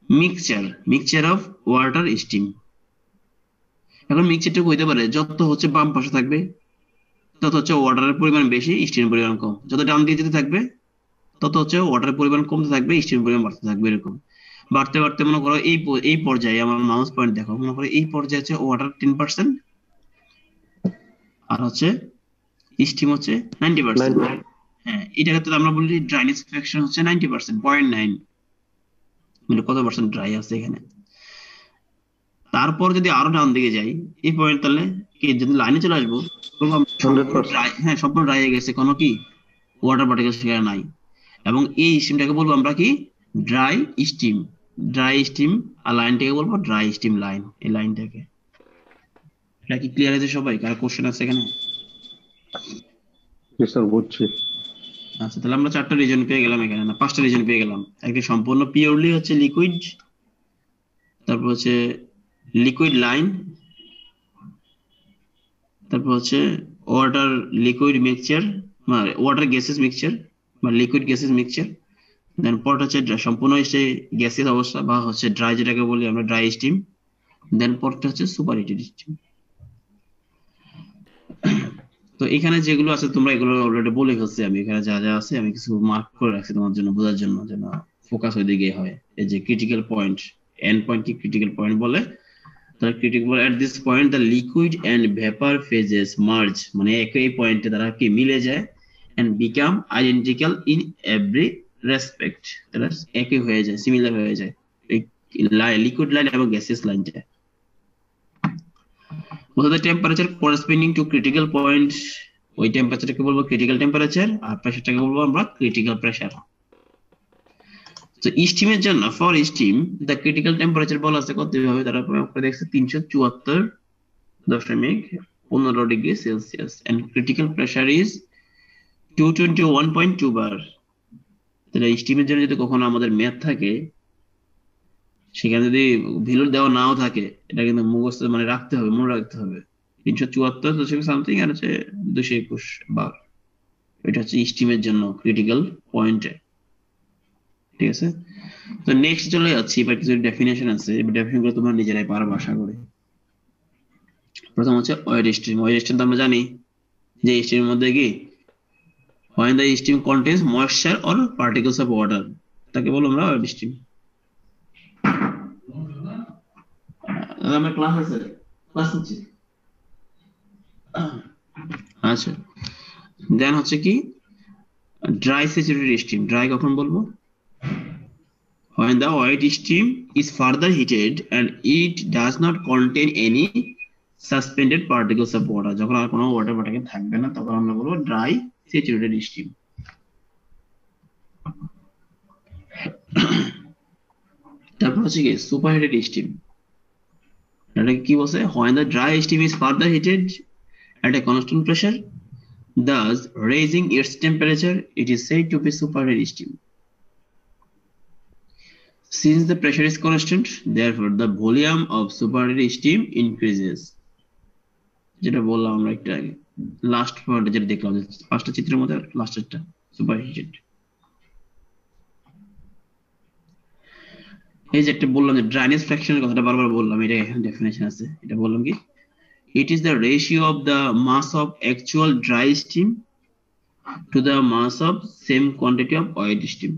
mixture, mixture of water steam. এখন মিক্সচারটুকু হইতে পারে যত হচ্ছে বাম পাশে থাকবে তত হচ্ছে ওয়াটারের পরিমাণ বেশি, স্টিমের পরিমাণ কম, যত ডান দিকে যেতে থাকবে তত হচ্ছে ওয়াটারের পরিমাণ কমতে থাকবে, স্টিমের পরিমাণ বাড়তে থাকবে। এরকম বাড়তে বাড়তে মনে করো এই পর্যায়ে আমার মাউস পয়েন্ট দেখো, মনে করো এই পর্যায়ে হচ্ছে ওয়াটার 10% আর হচ্ছে স্টিম হচ্ছে 90%। হ্যাঁ এটা ক্ষেত্রে আমরা বলি ড্রাইনেস ফ্র্যাকশন হচ্ছে 90%, 0.9, মানে কত পার্সেন্ট ড্রাই আছে এখানে। তারপর যদি আরো ডান দিকে যাই এই পয়েন্ট, তাহলে কি যদি লাইনে চলে আসবো হ্যাঁ সম্পূর্ণ ড্রাই হয়ে গেছে, কোনো কি ওয়াটার পার্টিকেল সেখানে নাই, এবং এই স্টিমটাকে বলবো আমরা কি ড্রাই স্টিম। ড্রাই স্টিম আর লাইনটাকে বলবো ড্রাই স্টিম লাইন, এই লাইনটাকে। এটা কি ক্লিয়ার আছে সবাই? কার কোশ্চেন আছে এখানে? স্যার বুঝছি। আচ্ছা তাহলে আমরা 4টা রিজন পেয়ে গেলাম এখানে, না 5টা রিজন পেয়ে গেলাম। একটা সম্পূর্ণ পিওরলি হচ্ছে লিকুইড, তারপর হচ্ছে লিকুইড লাইন, তারপর হচ্ছে water liquid mixture, water gases mixture বা লিকুইড গ্যাসেস মিক্সচার। দেন পরটা হচ্ছে সম্পূর্ণ গ্যাসেস অবস্থা বা হচ্ছে ড্রাই, যেটাকে বলি আমরা ড্রাই স্টিম। দেন পরটা হচ্ছে সুপার হিটেড স্টিম। তো এখানে যেগুলো আছে তোমরা এগুলো অলরেডি বলে ফেলছি, আমি এখানে যা যা আছে আমি কিছু মার্ক করে রাখছি তোমার জন্য বোঝার জন্য, যেন ফোকাস ওই দিকে হয়। এই যে ক্রিটিক্যাল পয়েন্ট, এন্ড পয়েন্ট কি ক্রিটিক্যাল পয়েন্ট বলে, তাহলে critical at this point the liquid and vapour phases merge, মানে একই পয়েন্টে তারা কি মিলে যায়, and become identical in every respect, তারা একই হয়ে যায়, সিমিলার হয়ে যায়। এই লিকুইড লাইন এবং গ্যাসিয়াস লাইনটা। বলতে temperature corresponding to critical point, ওই টেম্পারেচারটাকে বলবো ক্রিটিক্যাল টেম্পারেচার, আর প্রেসারটাকে বলবো আমরা ক্রিটিক্যাল প্রেসার। তো স্টিমের জন্য for steam the critical temperature বলা আছে কত হবে, তারা আপনারা দেখছে 374.15 degree Celsius and critical pressure is 221.2 bar. তাহলে স্টিমের জন্য যদি কখনো আমাদের ম্যাথ থাকে, সেখানে যদি ভ্যালু দেওয়া নাও থাকে, এটা কিন্তু মুখস্থ মানে রাখতে হবে, মনে রাখতে হবে। 374 সামথিং আর হচ্ছে 221 বার, এটা হচ্ছে স্টিমের জন্য ক্রিটিক্যাল পয়েন্টে। ঠিক আছে, তো নেক্সট চলে যাচ্ছি, এবার কিছু ডেফিনেশন আছে, ডেফিনেশন গুলো তোমরা নিজেরাই পারো আশা করি। প্রথম হচ্ছে ওয়েট স্ট্রিম। ওয়েট স্ট্রিম তো আমরা জানি যে স্ট্রিমের মধ্যে কি when the steam contains moisture or particles of water, তাকে বলো আমরা ওয়েট স্ট্রিম। আমার ক্লাস আছে, ক্লাস হচ্ছে। আচ্ছা, দেন হচ্ছে কি ড্রাই স্যাচুরেটেড স্টিম। ড্রাই কখন বলবো? when the white steam is further heated and it does not contain any suspended particles of water, যখন আর কোনো ওয়াটার পার্টিকেল থাকবে না, তখন আমরা বলবো ড্রাই স্যাচুরেটেড স্টিম। তারপর হচ্ছে কি সুপারহিটেড স্টিম। এটা কি বলছে? when the dry steam is further heated at a constant pressure, thus raising its temperature, it is said to be superheated steam. Since the pressure is constant, therefore the volume of superheated steam increases. যেটা বললাম আমরা একটু আগে, লাস্ট পয়েন্টে যেটা দেখলাম, যে পাঁচটা চিত্রের মধ্যে লাস্টেরটা সুপারহিটেড। এই যে একটা বললাম যে ড্রাইনেজ ফ্র্যাকশনের কথাটা বারবার বললাম, এটা এখানে ডেফিনেশন আছে, এটা বললাম কি it is the ratio of the mass of actual dry steam to the mass of same quantity of wet steam.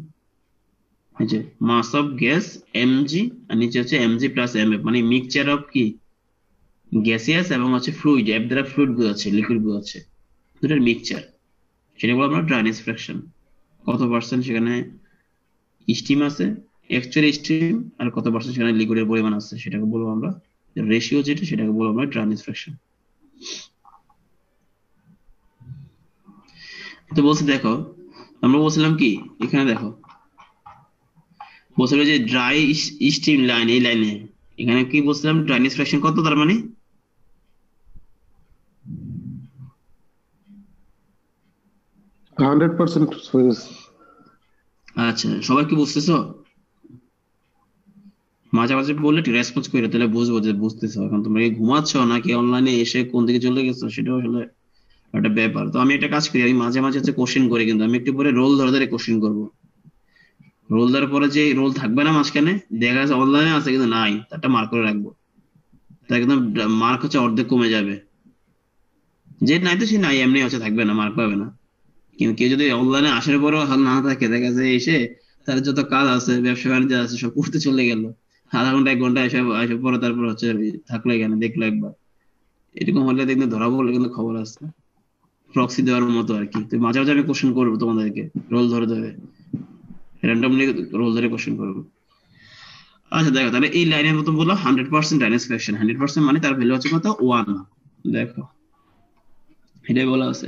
এই যে mass of gas mg আর নিচে হচ্ছে mg plus mf, মানে মিক্সচার অফ কি গ্যাসিয়াস এবং হচ্ছে ফ্লুইড, এর দ্বারা ফ্লুইড বোঝাচ্ছে, লিকুইড বোঝাচ্ছে, দুটোর মিক্সচার, সেটা বলবো আমরা ড্রাইনেজ ফ্র্যাকশন। কত পার্সেন্ট সেখানে স্টিম আছে, অ্যাকচুয়ালি স্টিম, আর কত পার্সেন্ট সেখানে লিকুইডের পরিমাণ আছে, সেটাকে বলবো আমরা রেশিও, যেটা সেটাকে বলবো আমরা ড্রাইনেজ ফ্র্যাকশন। তো বলছি দেখো, আমরা বলছিলাম কি এখানে দেখো বলছিল যে ড্রাই স্টিম লাইন, এই লাইনে এখানে কি বলছিলাম ড্রাইনেজ ফ্র্যাকশন কত, তার মানে 100% আচ্ছা সবাই কি বুঝতেছো? মাঝে মাঝে বললে রেসপন্স করে, তাহলে বুঝবো যে বুঝতেছো। এখন তোমরা কি ঘুমাচ্ছ নাকি অনলাইনে এসে কোন দিকে চলে গেছো, সেটাও আসলে একটা ব্যাপার। তো আমি একটা কাজ করি, আমি মাঝে মাঝে হচ্ছে কোশ্চেন করি, কিন্তু আমি একটু পরে রোল ধরে ধরে কোশ্চেন করবো। রোল ধরার পরে যে রোল থাকবে না মাঝখানে, দেখা যাচ্ছে অনলাইনে আছে কিন্তু নাই, তারটা মার্ক করে রাখবো, তার একদম মার্ক হচ্ছে অর্ধেক কমে যাবে। যে নাই তো সে নাই, এমনি হচ্ছে থাকবে না, মার্ক পাবে না। কিন্তু কেউ যদি অনলাইনে আসার পরেও না থাকে, দেখা যায় এসে তার যত কাজ আছে, ব্যবসা বাণিজ্য আছে, সব করতে চলে গেল, আধা ঘন্টা 1 ঘন্টা এসে পরে তারপর হচ্ছে থাকলো এখানে, দেখলো একবার। এরকম হলে দেখলে ধরা পড়লে কিন্তু খবর আছে, প্রক্সি দেওয়ার মতো আর কি। তো মাঝে মাঝে আমি কোশ্চেন করবো তোমাদেরকে, রোল ধরে ধরে র্যান্ডমলি রোল ধরে কোশ্চেন করবো। আচ্ছা দেখো, তাহলে এই লাইনের মতো বললো 100% ড্রাইনেজ ফ্র্যাকশন। 100% মানে তার ভ্যালু হচ্ছে কত? 1। দেখো এটাই বলা আছে,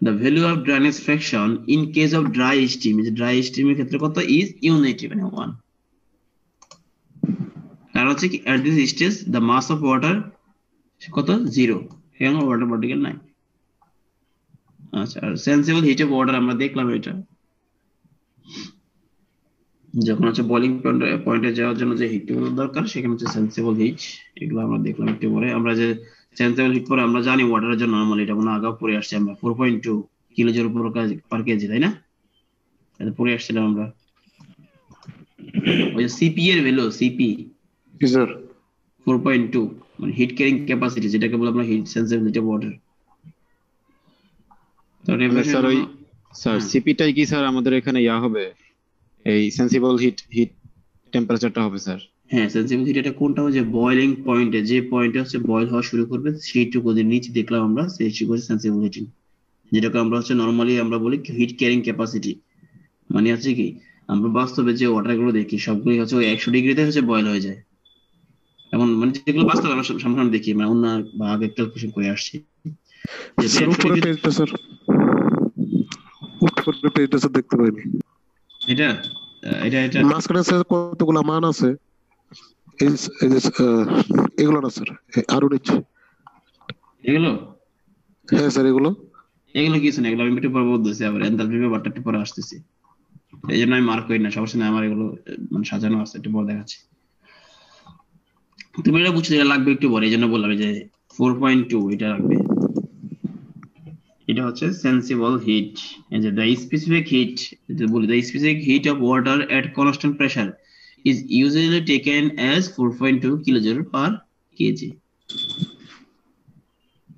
the value of drainage fraction in case of dry steam, is dry steam এর ক্ষেত্রে কত is unity, মানে 1। কারণ হচ্ছে কি at this stage the mass of water কত 0, এখানে ওয়াটার পার্টিকেল নাই। আচ্ছা, আর সেন্সিবল হিট অফ ওয়াটার আমরা দেখলাম, এটা যখন হচ্ছে বয়লিং পয়েন্টে যাওয়ার জন্য যে হিট গুলো দরকার, সেখানে হচ্ছে সেন্সিবল হিট, এগুলো আমরা দেখলাম একটু পরে। আমরা যে সেন্সিবল হিট পরে আমরা জানি ওয়াটারের জন্য নরমালি, এটা কোনো আগেও পড়ে আসছে আমরা 4.2 কিলোজুল পার কেজি, তাই না? এটা পড়ে আসছিলাম আমরা। ওই যে সিপি এর ভ্যালু, সিপি স্যার 4.2 মানে হিট ক্যারিং ক্যাপাসিটি, যেটাকে বলে আমরা হিট সেন্সিবিলিটি অফ ওয়াটার। তো স্যার ওই স্যার সিপিটাই কি স্যার আমাদের এখানে ইয়া হবে, এই সেন্সিবল হিট টেম্পারেচারটা হবে স্যার? হ্যাঁ, সেন্সিবল হিট এটা কোনটা, যে বয়লিং পয়েন্টে, যে পয়েন্টে হচ্ছে বয়েল হওয়া শুরু করবে, সেইটুকু যে নিচে দেখলাম আমরা, সেইটুকু হচ্ছে সেন্সিবল হিটিং, যেটাকে আমরা হচ্ছে নরমালি আমরা বলি হিট ক্যারিং ক্যাপাসিটি। মানে হচ্ছে কি আমরা বাস্তবে যে ওয়াটার গুলো দেখি সবগুলো হচ্ছে ওই 100 ডিগ্রিতে হচ্ছে বয়েল হয়ে যায়। এমন মানে যেগুলো বাস্তবে আমরা সামনে দেখি, মানে অন্য বা আগে ক্যালকুলেশন করে আসছি, যেহেতু স্যার 100 উপরে ডিগ্রি। পেজটা স্যার, উপরে পেজটা স্যার দেখতে পাইনি। এটা এটা এটা মাঝখানে স্যার কতগুলো মান আছে, এই এই যে এগুলো না স্যার, আরো নিচে। এগুলো হ্যাঁ স্যার এগুলো। এগুলো কিছু না, এগুলো আমি একটু পরে বলতেছি, আবার এনথালপি ব্যাপারটা একটু পরে আসতেছি, এই জন্য আমি মার্ক করি না, সমস্যা নেই, আমার এগুলো মানে সাজানো আছে, একটু পরে দেখাচ্ছি। তুমি এটা বুঝছো, এটা লাগবে একটু পরে, এই জন্য বললাম যে 4.2 এটা লাগবে। এটা হচ্ছে সেন্সিবল হিট, এই যে দ্য স্পেসিফিক হিট, বলি the specific heat of water at constant pressure is usually taken as 4.2 kilojoule per KG.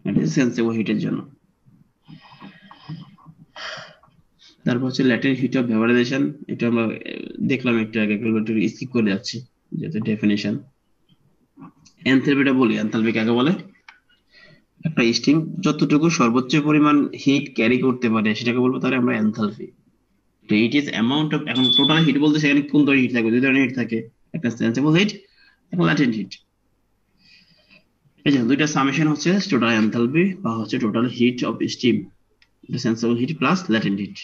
এটা সেন্সিবল হিটের জন্য। তারপর হচ্ছে ল্যাটেন্ট হিট অফ ভ্যাপারাইজেশন, এটা আমরা দেখলাম একটু আগে, একটু স্কিপ করে যাচ্ছি যেহেতু ডেফিনিশন। এনথালপিটা বলি, এনথালপি কাকে বলে? একটা স্টিম যতটুকু সর্বোচ্চ পরিমাণ হিট ক্যারি করতে পারে সেটাকে বলবো তাহলে আমরা এনথালপি। তো ইট ইজ অ্যামাউন্ট অফ, এখন টোটাল হিট বলতে সেখানে কোন ধরনের হিট থাকবে, দুই ধরনের হিট থাকে, একটা সেন্সিবল হিট, একটা ল্যাটেন্ট হিট। এই যে দুইটা সামেশন হচ্ছে টোটাল এনথালপি বা হচ্ছে total heat of steam, sensible hit plus latent heat.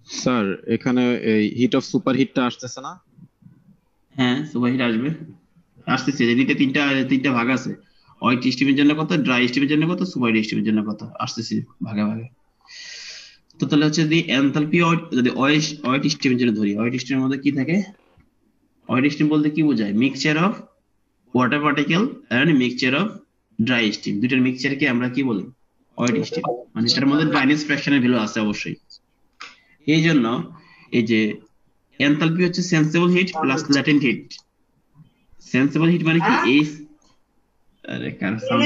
Sir এখানে এই হিট অফ সুপার হিটটা আসতেছে না? হ্যাঁ সুপার হিট আসবে, আসতেছে, এদিকে তিনটা ভাগ আছে, ওয়েট স্টিমের জন্য কত, ড্রাই স্টিমের জন্য কত, সুপার হিট স্টিমের জন্য কত, আসতেছে ভাগে ভাগে। তো তাহলে হচ্ছে যদি এনথালপি যদি ওয়েট স্টিমের জন্য ধরি, ওয়েট স্টিমের মধ্যে কি থাকে? ওয়েট স্টিম বলতে কি বোঝায়? Mixture of water particle and mixture of dry steam, দুইটার মিক্সচারকে আমরা কি বলি? Wet steam. মানে এটার মধ্যে ড্রাইনেস ফ্র্যাকশনের ভ্যালু আছে অবশ্যই। এই জন্য এই যে এনথালপি হচ্ছে sensible hit plus latent heat. Sensible hit মানে কি? এই আরে কার সাউন্ড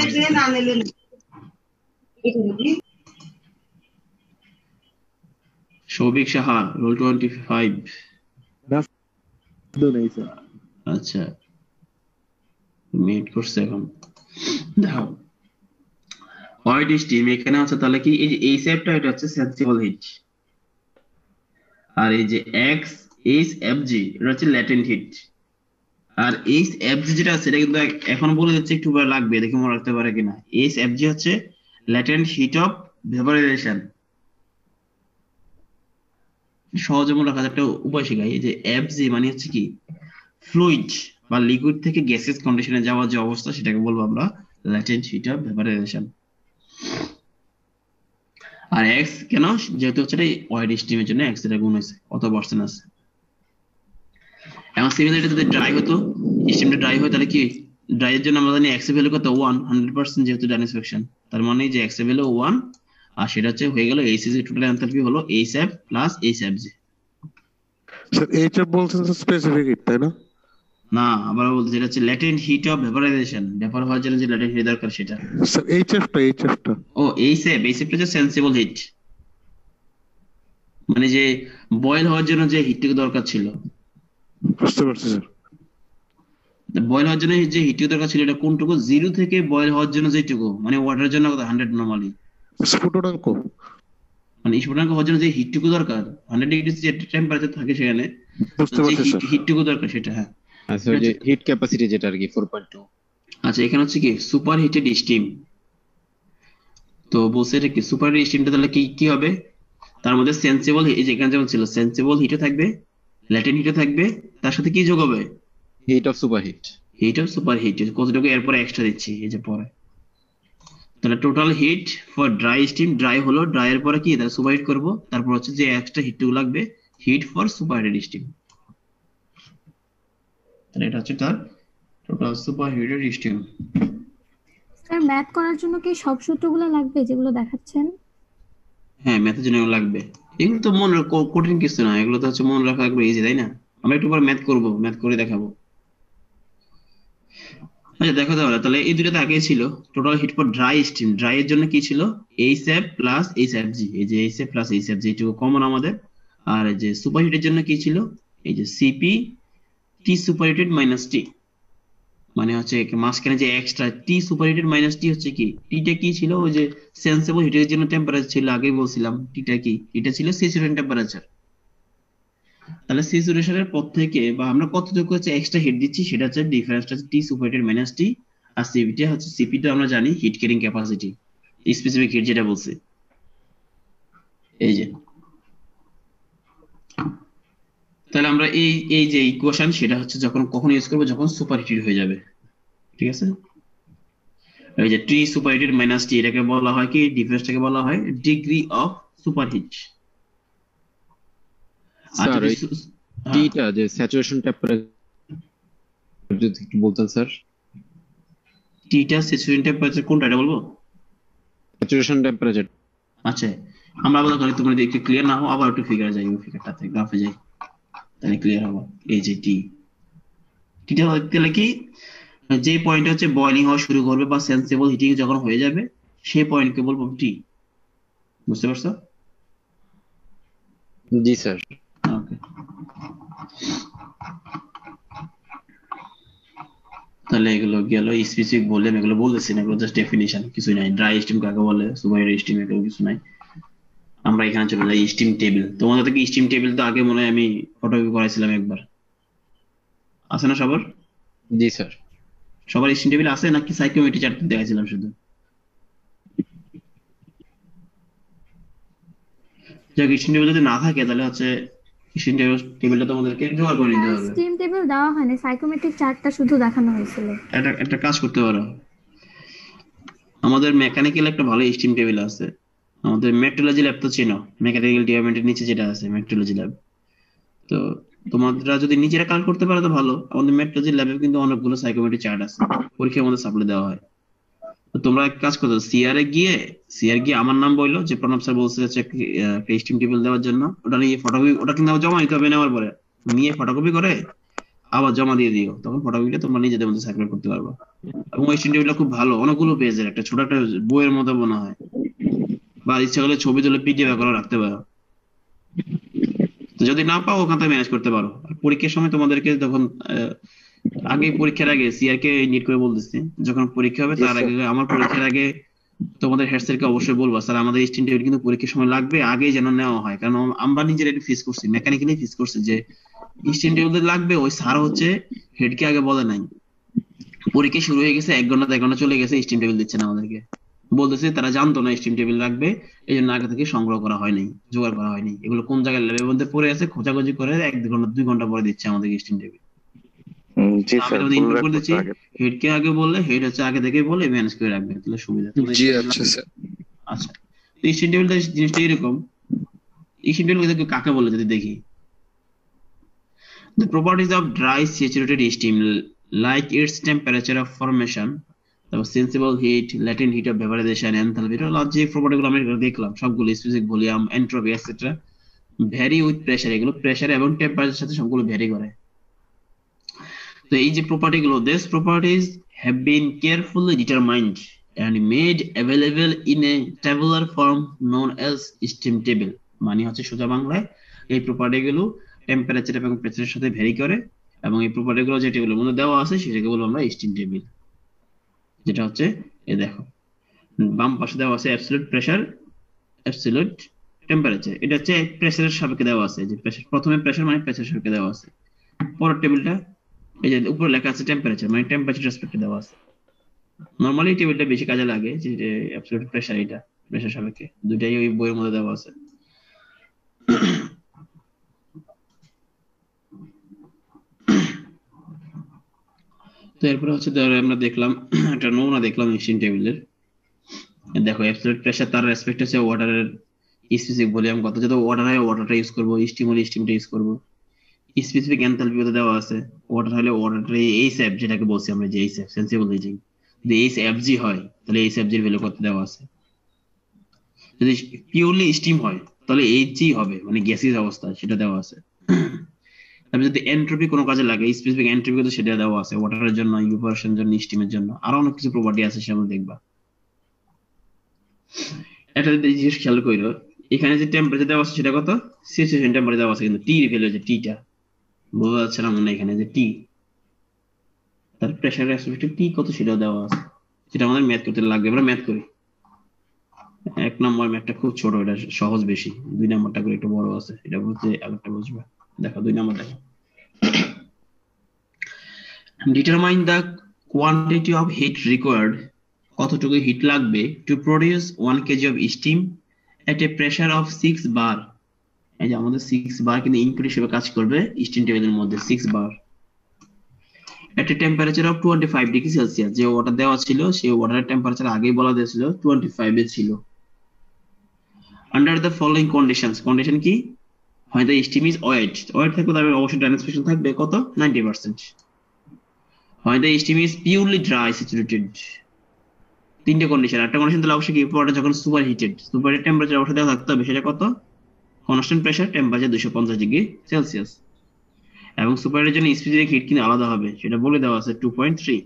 সৌভিক সাহা, রোল 25। আচ্ছা মিট করছে এখন, দেখো হোয়াইট স্টিম এখানে আছে, তাহলে কি এই যে এই সেপটা এটা হচ্ছে সেন্সিবল হিট, আর এই যে এক্স এইচ এফ জি এটা হচ্ছে ল্যাটেন্ট হিট। আর এইচ এফ জি যেটা আছে এটা কিন্তু এখন বলে যাচ্ছে, একটু পরে লাগবে, দেখে মনে রাখতে পারে কিনা। এইচ এফ জি হচ্ছে ল্যাটেন্ট হিট অফ ভেপারাইজেশন। সহজে মনে রাখার একটা উপায় শেখাই, এই যে এফ জি মানে হচ্ছে কি ফ্লুইড বা লিকুইড থেকে গ্যাসেস কন্ডিশনে যাওয়ার যে অবস্থা সেটাকে বলবো আমরা ল্যাটেন্ট হিট অফ ভেপারাইজেশন। আর এক্স কেন? যেহেতু হচ্ছে ওয়াইড স্টিমের জন্য এক্স এর গুণ হয়েছে, কত পার্সেন্ট আছে। এখন সিমিলারলি যদি ড্রাই হতো, স্টিমটা ড্রাই হয়, তাহলে কি ড্রাই এর জন্য আমরা জানি এক্স এর ভ্যালু কত 1, 100% যেহেতু ডাইনেসফ্যাকশন, তার মানে যে এক্স এর ভ্যালু 1, আর সেটা হচ্ছে হয়ে গেল এইচসি, টোটাল এনথালপি হলো এইচএফ প্লাস এইচএফজি। স্যার এইচএফ বলছেন স্যার স্পেসিফিক হিট, তাই না? না, আবার বলতে যেটা হচ্ছে latent heat of vaporisation, vapour হওয়ার জন্য যে ল্যাটেন্ট হিট দরকার সেটা। স্যার এইচএফটা ও এইচএফটা হচ্ছে সেন্সিবল হিট, মানে যে বয়েল হওয়ার জন্য যে হিটটুকু দরকার ছিল। বুঝতে পারছি স্যার। বয়েল হওয়ার জন্য যে হিটটুকু দরকার ছিল এটা কোনটুকু? 0 থেকে বয়েল হওয়ার জন্য যেটুকু, মানে ওয়াটারের জন্য 100 নরমালি, স্ফুটনাঙ্ক, মানে স্ফুটনাঙ্ক হওয়ার জন্য যে হিটটুকু দরকার 100 ডিগ্রি যে টেম্পারেচার থাকে সেখানে, বুঝতে যে পারছি স্যার। হিটটুকু দরকার সেটা। হ্যাঁ আচ্ছা ওই যে হিট ক্যাপাসিটি যেটা আর কি 4.2। আচ্ছা, এখানে হচ্ছে কি সুপার হিটেড স্টিম। তো বলছে এটা কি সুপার হিটেড স্টিমটা, তাহলে কি কি হবে? তার মধ্যে সেন্সিবল, এই যে এখানে যেমন ছিল সেন্সিবল হিটও থাকবে, ল্যাটেন্ট হিটও থাকবে, তার সাথে কি যোগ হবে? Heat of super heat. Heat of super heat, কতটুকু এরপরে এক্সট্রা দিচ্ছি এই যে পরে। তাহলে total heat for dry steam, dry হলো, ড্রাই এর পরে কি তাহলে সুপার হিট করবো, তারপর হচ্ছে যে এক্সট্রা হিটটুকু লাগবে heat for super heated steam. তাহলে এটা হচ্ছে তার total super heated steam. Sir math করার জন্য কি সব সূত্রগুলো লাগবে যেগুলো দেখাচ্ছেন? হ্যাঁ ম্যাথের জন্য এগুলো লাগবে, এগুলো তো মনে কঠিন কিছু না, এগুলো তো হচ্ছে মনে রাখা একবার ইজি, তাই না? আমরা একটু পরে ম্যাথ করবো, ম্যাথ করে দেখাবো। আচ্ছা দেখো তাহলে এই দুটো তো আগেই ছিল। Total heat for dry steam, dry এর জন্য কি ছিল? এইচএফ প্লাস এইচএফজি, এই যে এইচএফ প্লাস এইচএফজি এটুকু কমন আমাদের। আর এই যে সুপার হিটের জন্য কি ছিল? এই যে CP T super heated minus T, মানে হচ্ছে মাঝখানে যে extra T super heated minus T হচ্ছে কি, টিটা কি ছিল? ওই যে সেন্সিবল হিটের জন্য টেম্পারেচার ছিল, আগেই বলছিলাম টিটা কি, এটা ছিল স্যাচুরেশন টেম্পারেচার। তাহলে স্যাচুরেশনের পর থেকে বা আমরা কতটুকু হচ্ছে এক্সট্রা হিট দিচ্ছি সেটা হচ্ছে ডিফারেন্সটা হচ্ছে টি সুপারহিটেড মাইনাস টি, আর সিপিটা হচ্ছে সিপিটা আমরা জানি heat carrying capacity, specific heat যেটা বলছে এই যে। তাহলে আমরা এই এই যে ইকুয়েশন সেটা হচ্ছে কখন ইউজ করবো, যখন সুপারহিটেড হয়ে যাবে, ঠিক আছে। এই যে টি সুপারহিটেড মাইনাস টি, এটাকে বলা হয় কি, ডিফারেন্সটাকে বলা হয় ডিগ্রি অফ সুপারহিট। স্যার এই টিটা যে স্যাচুরেশন টেম্পারেচার যদি একটু বলতেন স্যার। টিটা স্যাচুরেশন টেম্পারেচার কোনটা এটা বলবো? Saturation temperature. আচ্ছা আমরা আবার ধরি তোমরা যদি একটু ক্লিয়ার না হও আবার একটু ফিগারে যাই, ওই ফিগারটাতে গ্রাফে যাই, তাহলে ক্লিয়ার হবে। এই যে টিটা তাহলে কি, যে পয়েন্ট হচ্ছে বয়লিং হওয়া শুরু করবে বা সেন্সিবল হিটিং যখন হয়ে যাবে সেই পয়েন্টকে বলবো টি। বুঝতে পারছো? জি স্যার। ওকে, তাহলে এগুলো গেল স্পেসিফিক বললাম, এগুলো বলতেছি না, এগুলো জাস্ট ডেফিনিশন, কিছু নাই। ড্রাই স্টিম কাকে বলে, সুপারহিটেড স্টিম, এগুলো কিছু নাই। আমরা এখানে চলে যাই স্টিম টেবিল। তোমাদের থেকে স্টিম টেবিল তো আগে মনে হয় আমি ফটোকপি করাইছিলাম একবার, আছে না সবার? জি স্যার। সবার স্টিম টেবিল আছে নাকি সাইকোমেট্রি চার্ট দেখাইছিলাম শুধু? যাক স্টিম টেবিল যদি না থাকে তাহলে হচ্ছে স্টিম টেবিলটা তোমাদেরকে জোগাড় করে নিতে হবে। স্টিম টেবিল দেওয়া হয়নি, সাইকোমেট্রিক চার্টটা শুধু দেখানো হয়েছিল। একটা কাজ করতে পারো, আমাদের মেকানিক্যাল একটা ভালো স্টিম টেবিল আছে, আমাদের মেট্রোলজি ল্যাব তো চেনো, মেকানিক্যাল ডিপার্টমেন্টের নিচে যেটা আছে মেট্রোলজি ল্যাব। তো তোমরা যদি নিজেরা কালেক্ট করতে পারো তো ভালো। আমাদের মেট্রোলজি ল্যাবে কিন্তু অনেকগুলো সাইকোমেট্রি চার্ট আছে, পরীক্ষার মধ্যে সাপ্লাই দেওয়া হয়। তো তোমরা এক কাজ করো, সিআর গিয়ে আমার নাম বললো যে প্রণব স্যার বলছে হচ্ছে একটা স্টিম টেবিল দেওয়ার জন্য, ওটা নিয়ে ফটোকপি, ওটা কিন্তু আবার জমা দিতে হবে, নেওয়ার পরে নিয়ে ফটোকপি করে আবার জমা দিয়ে দিও, তখন ফটোকপিটা তোমরা নিজেদের মধ্যে সার্কুলেট করতে পারবে। এবং ওই স্টিম টেবিলটা খুব ভালো, অনেকগুলো পেজের, একটা ছোট একটা বইয়ের মতো মনে হয়, বা ইচ্ছা করলে ছবি তুলে পিডিএফ করে রাখতে পারো। তো যদি না পাও ওখান থেকে ম্যানেজ করতে পারো। আর পরীক্ষার সময় তোমাদেরকে যখন আগে পরীক্ষার আগে সিআর কে নিট করে বলতেছি, যখন পরীক্ষা হবে তার আগে, আমার পরীক্ষার আগে তোমাদের হেড স্যারকে অবশ্যই বলবা, স্যার আমাদের স্টিম টেবিল কিন্তু পরীক্ষার সময় লাগবে, আগেই যেন নেওয়া হয়। কারণ আমরা নিজেরা এটা ফেস করছি, মেকানিক্যালি ফেস করছি যে স্টিম টেবিল লাগবে, ওই স্যার হচ্ছে হেডকে আগে বলে নাই, পরীক্ষা শুরু হয়ে গেছে 1 ঘন্টা 1 ঘন্টা চলে গেছে, স্টিম টেবিল দিচ্ছে না আমাদেরকে, বলতেছে তারা জানতো না স্টিম টেবিল রাখবে, এই জন্য আগে থেকে সংগ্রহ করা হয়নি, জোগাড় করা হয়নি। এগুলো কোন জায়গায় ল্যাবের মধ্যে পড়ে আছে, খোঁজাখুঁজি করে 1-2 ঘন্টা 2 ঘন্টা পরে দিচ্ছে আমাদেরকে স্টিম টেবিল। জি আমি স্যার, তোমাদের ইনপুট করে দিচ্ছি, হেডকে আগে বললে হেড হচ্ছে আগে থেকে বলে ম্যানেজ করে রাখবে, তাহলে সুবিধা। জি আচ্ছা স্যার। আচ্ছা, তো স্টিম টেবিলটা জিনিসটা এরকম, স্টিম টেবিল কাকে বলে যদি দেখি, the properties of dry saturated steam like its temperature of formation, the sensible heat, latent heat of vaporization, enthalpy, যে প্রপার্টি গুলো আমরা দেখলাম সবগুলো, specific volume, entropy etcetera, vary with pressure, এগুলো প্রেসার এবং টেম্পারেচারের সাথে সবগুলো ভ্যারি করে। তো এই যে প্রপার্টি গুলো, these properties have been carefully determined and made available in a tabular form known as steam table। মানে হচ্ছে সোজা বাংলায় এই প্রপার্টি গুলো টেম্পারেচার এবং প্রেসারের সাথে ভ্যারি করে, এবং এই প্রপার্টি গুলো যে টেবিলের মধ্যে দেওয়া আছে সেটাকে বলবো আমরা স্টিম টেবিল। যেটা হচ্ছে এই দেখো বাম পাশে দেওয়া আছে অ্যাবসলিউট প্রেসার, অ্যাবসলিউট টেম্পারেচার, এটা হচ্ছে প্রেসারের সাপেক্ষে দেওয়া আছে, যে প্রেসার প্রথমে প্রেসার মানে প্রেসারের সাপেক্ষে দেওয়া আছে। পরের টেবিলটা এই যে উপরে লেখা আছে টেম্পারেচার, মানে টেম্পারেচার রেসপেক্টে দেওয়া আছে। নরমালি টেবিলটা বেশি কাজে লাগে, যে অ্যাবসলিউট প্রেসার, এটা প্রেসার সাপেক্ষে, দুটাই ওই বইয়ের মধ্যে দেওয়া আছে। তো এরপরে হচ্ছে ধরো আমরা দেখলাম একটা নমুনা দেখলাম স্টিম টেবিলের, দেখো অ্যাবসলিউট প্রেসার তার রেসপেক্ট হচ্ছে ওয়াটারের স্পেসিফিক ভলিউম কত, যত ওয়াটার হয় ওয়াটারটা ইউজ করবো, স্টিম হলে স্টিমটা ইউজ করবো। স্পেসিফিক এনথালপি দেওয়া আছে, ওয়াটার হলে ওয়াটার এইচএফ যেটাকে বলছি আমরা, যে এইচএফ সেন্সিবল হিটিং, যদি এইচএফজি হয় তাহলে এইচএফজি এর ভ্যালু কত দেওয়া আছে। যদি পিওরলি স্টিম হয় তাহলে এইচজি হবে, মানে গ্যাসিয়াস অবস্থা, সেটা দেওয়া আছে। তারপরে যদি এন্ট্রপি কোনো কাজে লাগে, স্পেসিফিক এন্ট্রপি কত সেটা দেওয়া আছে, ওয়াটারের জন্য, ইভাপোরেশনের জন্য, স্টিমের জন্য, আরো অনেক কিছু প্রপার্টি আছে সেটা দেখবা। একটা জিনিস খেয়াল করো, এখানে যে টেম্পারেচার দেওয়া আছে সেটা কত, স্যাচুরেশন টেম্পারেচার দেওয়া আছে, কিন্তু টি এর ভ্যালু হচ্ছে টিটা, বোঝা যাচ্ছে না মনে এখানে যে টি, তার প্রেসার রেসপেক্টে টি কত সেটাও দেওয়া আছে, সেটা আমাদের ম্যাথ করতে লাগবে। আমরা ম্যাথ করি, 1 নম্বর ম্যাথটা খুব ছোট, এটা সহজ বেশি, 2 নম্বরটা করে একটু বড় আছে, এটা বলতে আরেকটা বুঝবে। দেখো 2 নম্বর দেখো, determine the quantity of hit required, কতটুকু হিট লাগবে to produce 1 kg of steam at A pressure of 6 বার। এই যে আমাদের 6 বার কিন্তু ইনপুট হিসেবে কাজ করবে স্টিম টেবিলের মধ্যে 6 বার at a temperature of 25 degree Celsius. যে ওয়াটার দেওয়া ছিল সেই ওয়াটারের টেম্পারেচার আগেই বলা দিয়েছিল 25 এ ছিল। Under the following conditions, condition কি, হয় the steam is wet, wet থাকবে তবে অবশ্যই ট্রান্সমিশন থাকবে কত 90%, হয় the steam is purely dry saturated. তিনটে কন্ডিশন, একটা কন্ডিশন তাহলে অবশ্যই কি ওয়াটার যখন সুপার হিটেড, সুপার টেম্পারেচার অবশ্যই দেওয়া থাকতে হবে, সেটা কত constant pressure temperature 250 degree Celsius, এবং সুপারের জন্য স্পেসিফিক হিট কিন্তু আলাদা হবে সেটা বলে দেওয়া আছে 2.3।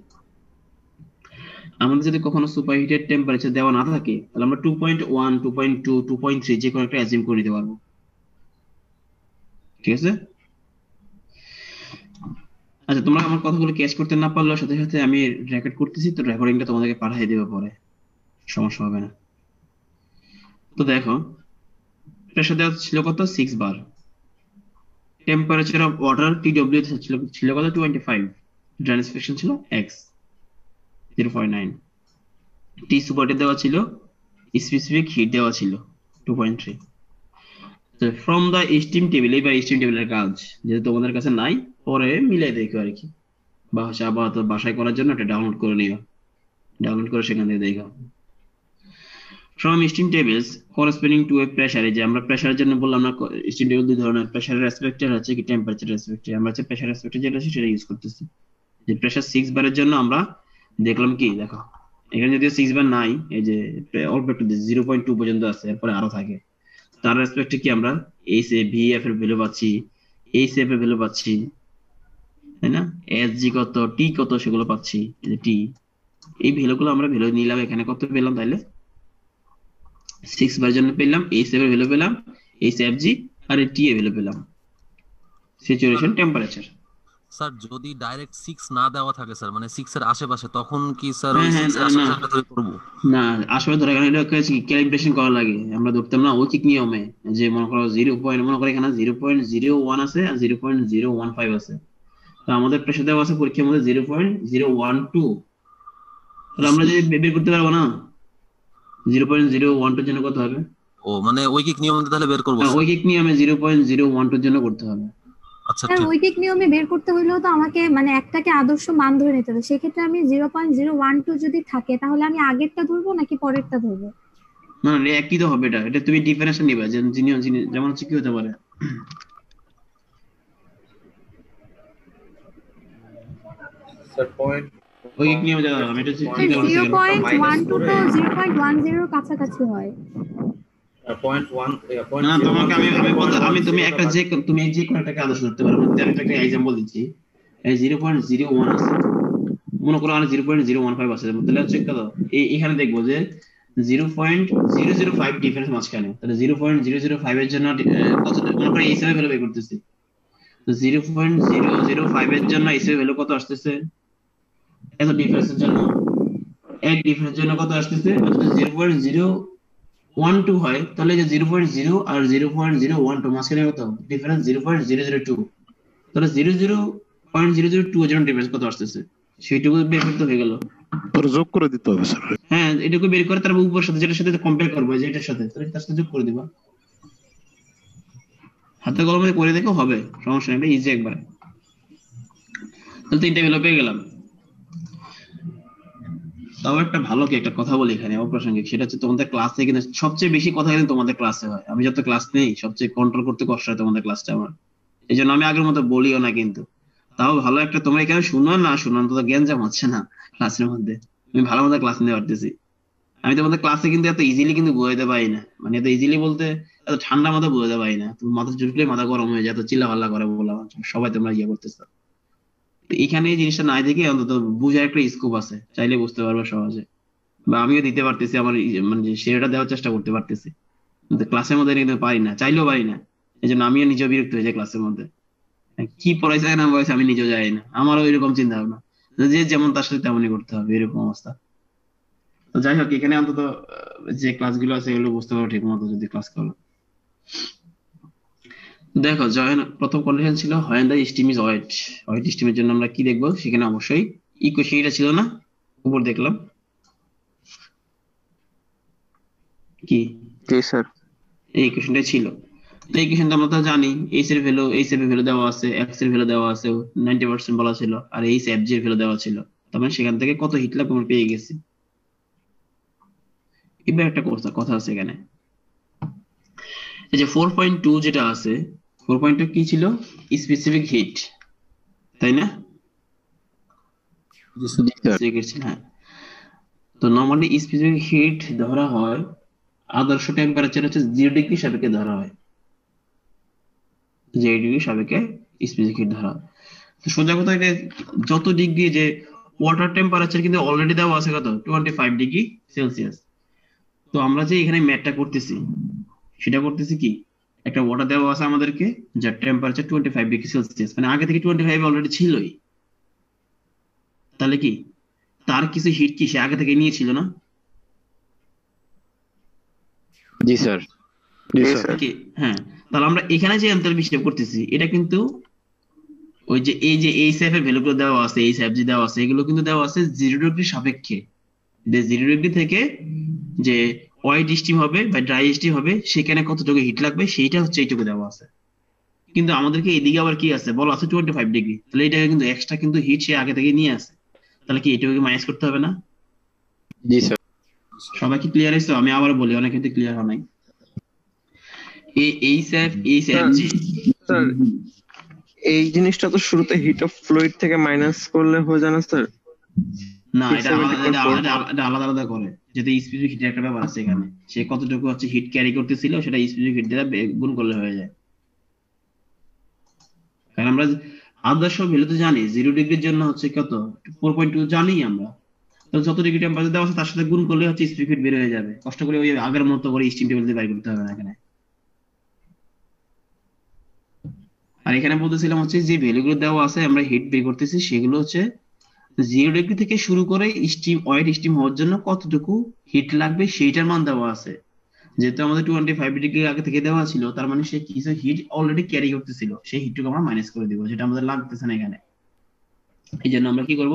আমাদের যদি কখনো সুপার হিটেড টেম্পারেচার দেওয়া না থাকে তাহলে আমরা 2.1 2.2 2.3 যে কোনো একটা অ্যাজিউম করে নিতে পারবো, ঠিক আছে। আচ্ছা, তোমরা আমার কথাগুলো ক্যাচ করতে না পারলেও সাথে সাথে আমি রেকর্ড করতেছি, তো রেকর্ডিংটা তোমাদেরকে পাঠিয়ে দেবো পরে, সমস্যা হবে না। তো দেখো প্রেসার দেওয়া ছিল কত 6 বার, টেম্পারেচার অফ ওয়াটার TW ছিল কত 25, ট্রান্সফিকশন ছিল x 0.9, টি সুপারটে দেওয়া ছিল, স্পেসিফিক হিট দেওয়া ছিল 2.3। ফ্রম দা স্টিম টেবিল, এবার স্টিম টেবিলের কাজ যেহেতু তোমাদের কাছে নাই পরে মিলাই দেখো আর কি, বাসায় করার জন্য একটা ডাউনলোড করে নিও, ডাউনলোড করে সেখান থেকে দেখো। From steam tables corresponding to a pressure, এই যে আমরা প্রেসারের জন্য বললাম না স্টিম টেবিল দুই ধরনের, প্রেসারের রেসপেক্টে আছে কি টেম্পারেচার রেসপেক্টে, আমরা হচ্ছে প্রেসার রেসপেক্টে যেটা আছে সেটা ইউজ করতেছি। যে প্রেসার 6 বারের জন্য আমরা দেখলাম কি, দেখো এখানে যদি 6 বার নাই, এই যে অল্প একটু 0.2 পর্যন্ত আছে, এরপরে আরো থাকে, তার রেসপেক্টে কি আমরা এইচ এ ভিএফ এর ভ্যালু পাচ্ছি, এইচ এফ এর ভ্যালু পাচ্ছি, তাই না, এসজি কত টি কত সেগুলো পাচ্ছি, এই যে টি, এই ভ্যালুগুলো আমরা ভ্যালু নিলাম, এখানে কত পেলাম তাইলে 6 বার জন্য পেলাম, এইচ এফ এর ভ্যালু পেলাম, এইচ এফ জি, আর টি এর ভ্যালু পেলাম, স্যাচুরেশন টেম্পারেচার। স্যার যদি ডাইরেক্ট 6 না দেওয়া থাকে স্যার, মানে 6 এর আশেপাশে, তখন কি স্যার ওই হ্যাঁ 6 এর হ্যাঁ না আশেপাশে ধরে করব? না, আসলে ধরে এখানে এটা হচ্ছে ক্যালিব্রেশন করা লাগে, আমরা ধরতাম না ঐকিক নিয়মে, যে মনে করো 0 পয়েন্ট, মনে করো এখানে 0.01 আছে আর 0.015 আছে, তো আমাদের প্রেসার দেওয়া আছে পরীক্ষার মধ্যে 0.012, তাহলে আমরা যদি বের করতে পারবো না 0.012 জন্য কত হবে, ও মানে ঐকিক নিয়ম দিয়ে তাহলে বের করব স্যার? ঐকিক নিয়মে 0.012 জন্য করতে হবে। আচ্ছা স্যার ঠিক। ঐকিক নিয়মে বের করতে হলেও তো আমাকে মানে একটাকে আদর্শ মান ধরে নিতে হবে, সেক্ষেত্রে আমি 0.012 যদি থাকে তাহলে আমি আগেরটা ধরবো নাকি পরেরটা ধরবো? না না, একই তো হবে, এটা তুমি ডিফারেন্স নিবা, যেমন হচ্ছে কি হতে পারে, স্যার পয়েন্ট ঐকিক নিয়মে যাওয়া হবে, এটা হচ্ছে কি বলতে গেলে 0.12 তো 0.10 এর কাছাকাছি হয়। পয়েন্ট 1 না, তোমাকে আমি তুমি একটা তুমি যে কোনো একটাকে আদর্শ ধরতে পারো, আমি একটা এক্সাম্পল দিচ্ছি, এই 0.01 আছে, মনে করো আর 0.015 আছে, তাহলে হচ্ছে কত, এখানে দেখবো যে 0.005 ডিফারেন্স মাঝখানে, তাহলে 0.005 এর জন্য কত, মনে করো এই হিসাবে ভ্যালু বের করতেছি, তো 0.005 এর জন্য এই হিসাবে ভ্যালু কত আসতেছে, এত ডিফারেন্সের জন্য, এক ডিফারেন্স জন্য কত আসতেছে, যদি 0.012 হয় তাহলে যে 0.0 আর 0.012 মাঝখানে কত ডিফারেন্স 0.002, তাহলে 0.002 এর জন্য ডিফারেন্স কত আসতেছে সেইটুকু বের করতে হয়ে গেল, পরে যোগ করে দিতে হবে স্যার। হ্যাঁ এটুকু বের করে তারপর উপরের সাথে যেটার সাথে কম্পেয়ার করবো, যেটার সাথে তার সাথে যোগ করে দিবা, হাতে কলমে করে দেখো হবে, সমস্যা নেই, ইজি একবারে। তাহলে তিনটা ভ্যালু পেয়ে গেলাম। তাও একটা ভালো কি একটা কথা বলি এখানে অপ্রাসঙ্গিক, সেটা হচ্ছে তোমাদের ক্লাসে কিন্তু সবচেয়ে বেশি কথা কিন্তু তোমাদের ক্লাসে হয়, আমি যত ক্লাস নেই সবচেয়ে কন্ট্রোল করতে কষ্ট হয় তোমাদের ক্লাসটা আমার, এই জন্য আমি আগের মতো বলিও না, কিন্তু তাও ভালো একটা তোমরা এখানে শুনো না শুনো অন্তত জ্ঞান জাম হচ্ছে না ক্লাসের মধ্যে, আমি ভালো মতো ক্লাস নিতে পারতেছি, আমি তোমাদের ক্লাসে কিন্তু এত ইজিলি কিন্তু বোঝাতে পারি না, মানে এত ইজিলি বলতে এত ঠান্ডা মাথা বোঝাতে পারি না, তুমি মাথা চুটলে মাথা গরম হয়ে যায়, এত চিল্লা পাল্লা করে বলা সবাই তোমরা ইয়ে করতেছো, তো এখানে এই জিনিসটা নাই দেখে অন্তত বুঝার একটা স্কোপ আছে, চাইলে বুঝতে পারবো সহজে, বা আমিও দিতে পারতেছি আমার মানে সেটা দেওয়ার চেষ্টা করতে পারতেছি, কিন্তু ক্লাসের মধ্যে কিন্তু পারি না, চাইলেও পারি না, এই জন্য আমিও নিজেও বিরক্ত হয়ে যাই ক্লাসের মধ্যে, কি পড়াইছে না পড়াইছে আমি নিজেও জানি না, আমারও এরকম চিন্তা ভাবনা, যে যেমন তার সাথে তেমনই করতে হবে এরকম অবস্থা। তো যাই হোক এখানে অন্তত যে ক্লাসগুলো আছে এগুলো বুঝতে পারো ঠিক মতো যদি ক্লাস করো। দেখো যখন প্রথম কন্ডিশন ছিল when the steam is wet, wet স্টিমের জন্য আমরা কি দেখবো, সেখানে অবশ্যই ইকুয়েশন এটা ছিল না, উপর দেখলাম কি জি স্যার। এই ইকুয়েশনটা ছিল। তো এই ইকুয়েশনটা আমরা তো জানি, এইচ এর ভ্যালু, এইচ এর ভ্যালু দেওয়া আছে, এক্স এর ভ্যালু দেওয়া আছে, 90% বলা ছিল, আর এইচ এফ জি এর ভ্যালু দেওয়া ছিল। তার মানে সেখান থেকে কত হিট লাগবে আমরা পেয়ে গেছি। এবার একটা কথা আছে এখানে, এই যে 4.2 যেটা আছে, 4.2 কি ছিল, স্পেসিফিক হিট, তাই না? জি স্যার। Specific heat ছিল, হ্যাঁ। তো নরমালি স্পেসিফিক হিট ধরা হয়, আদর্শ টেম্পারেচার হচ্ছে 0 ডিগ্রি সাপেক্ষে ধরা হয়, 0 ডিগ্রি সাপেক্ষে স্পেসিফিক হিট ধরা হয়। তো সোজা কথা, এটা যত ডিগ্রি যে ওয়াটার টেম্পারেচার কিন্তু অলরেডি দেওয়া আছে কত, 25 ডিগ্রি সেলসিয়াস। তো আমরা যে এখানে ম্যাথটা করতেছি, সেটা করতেছি কি, একটা ওয়াটার দেওয়া আছে আমাদেরকে যার টেম্পারেচার 25 ডিগ্রি সেলসিয়াস, মানে আগে থেকে 25 অলরেডি ছিলই। তাহলে কি তার কিছু হিট কি সে আগে থেকে নিয়েছিল না? জি স্যার। জি স্যার। কি, হ্যাঁ। তাহলে আমরা এখানে যে এনথালপি হিসাব করতেছি, এটা কিন্তু ওই যে এই যে এইচ এফ এর ভ্যালুগুলো দেওয়া আছে, এইচ এফ জি দেওয়া আছে, এগুলো কিন্তু দেওয়া আছে 0 ডিগ্রি সাপেক্ষে। যে 0 ডিগ্রি থেকে যে ওয়েট স্টিম হবে বা ড্রাই স্টিম হবে, সেখানে কতটুকু হিট লাগবে সেইটা হচ্ছে এইটুকু দেওয়া আছে। কিন্তু আমাদেরকে এদিকে আবার কি আছে, বলা আছে 25 ডিগ্রি, তাহলে এটাকে কিন্তু এক্সট্রা কিন্তু হিট সে আগে থেকে নিয়ে আসে। তাহলে কি এটাকে মাইনাস করতে হবে না? জি স্যার। সবাই কি ক্লিয়ার হয়েছে? আমি আবার বলি, অনেক কিন্তু ক্লিয়ার হয় নাই। এইচ এফ জি, স্যার এই জিনিসটা তো শুরুতে হিট অফ ফ্লুইড থেকে মাইনাস করলে হয়ে যায় না স্যার? না, এটা আলাদা আলাদা করে, যেটা স্পেসিফিক হিটের একটা ব্যাপার আছে এখানে, সে কতটুকু হচ্ছে হিট ক্যারি করতেছিল সেটা স্পেসিফিক হিট দ্বারা গুণ করলে হয়ে যায়। কারণ আমরা আদর্শ ভ্যালু তো জানি, 0 ডিগ্রির জন্য হচ্ছে কত, 4.2 জানি আমরা। তো যত ডিগ্রি টেম্পারেচার দেওয়া আছে তার সাথে গুণ করলে হচ্ছে স্পেসিফিক হিট বের হয়ে যাবে। কষ্ট করে ওই আগের মতো করে স্টিম টেবিল দিয়ে বের করতে হবে না এখানে। আর এখানে বলতেছিলাম হচ্ছে যে ভ্যালুগুলো দেওয়া আছে আমরা হিট বের করতেছি, সেগুলো হচ্ছে 0 ডিগ্রি থেকে শুরু করে স্টিম ওয়েট স্টিম হওয়ার জন্য কতটুকু হিট লাগবে সেইটার মান দেওয়া আছে। যেহেতু আমাদের 25 ডিগ্রি আগে থেকে দেওয়া ছিল, তার মানে সে কিছু হিট অলরেডি ক্যারি করতেছিল, সেই হিটটুকু আমরা মাইনাস করে দিব, যেটা আমাদের লাগতেছে না এখানে। এই জন্য আমরা কি করব,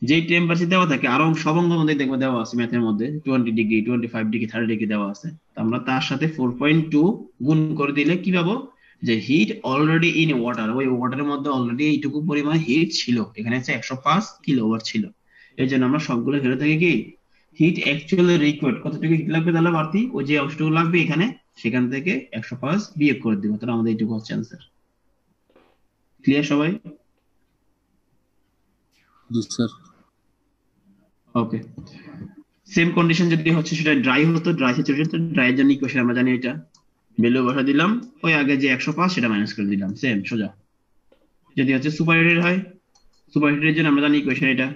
যে টেম্পারেচার দেওয়া থাকে, আরো সব অঙ্গের মধ্যে দেখবো দেওয়া আছে ম্যাথের মধ্যে 20 ডিগ্রি, 25 ডিগ্রি, 30 ডিগ্রি দেওয়া আছে। তো আমরা তার সাথে 4.2 গুণ করে দিলে কি পাবো, যে হিট অলরেডি ইন ওয়াটার, ওই ওয়াটারের মধ্যে অলরেডি এইটুকু পরিমাণ হিট ছিল, এখানে হচ্ছে 105 কিলোওয়াট ছিল। এই জন্য আমরা সবগুলো ভেবে থাকি কি, হিট অ্যাকচুয়ালি রিকোয়ার্ড কতটুকু হিট লাগবে, তাহলে বাড়তি ওই যে অংশটুকু লাগবে এখানে, সেখান থেকে 105 বিয়োগ করে দিব, তাহলে আমাদের এইটুকু হচ্ছে অ্যান্সার। ক্লিয়ার সবাই? জি স্যার। ওকে। সেম কন্ডিশন যদি হচ্ছে সেটা ড্রাই হতো, ড্রাই সিচুয়েশন, তো ড্রাই এর জন্য ইকুয়েশন আমরা জানি, এটা ভ্যালু বসা দিলাম, ওই আগে যে 105 সেটা মাইনাস করে দিলাম, সেম সোজা। যদি হচ্ছে সুপার হিটেড হয়, সুপার হিটের জন্য আমরা জানি ইকুয়েশন এটা,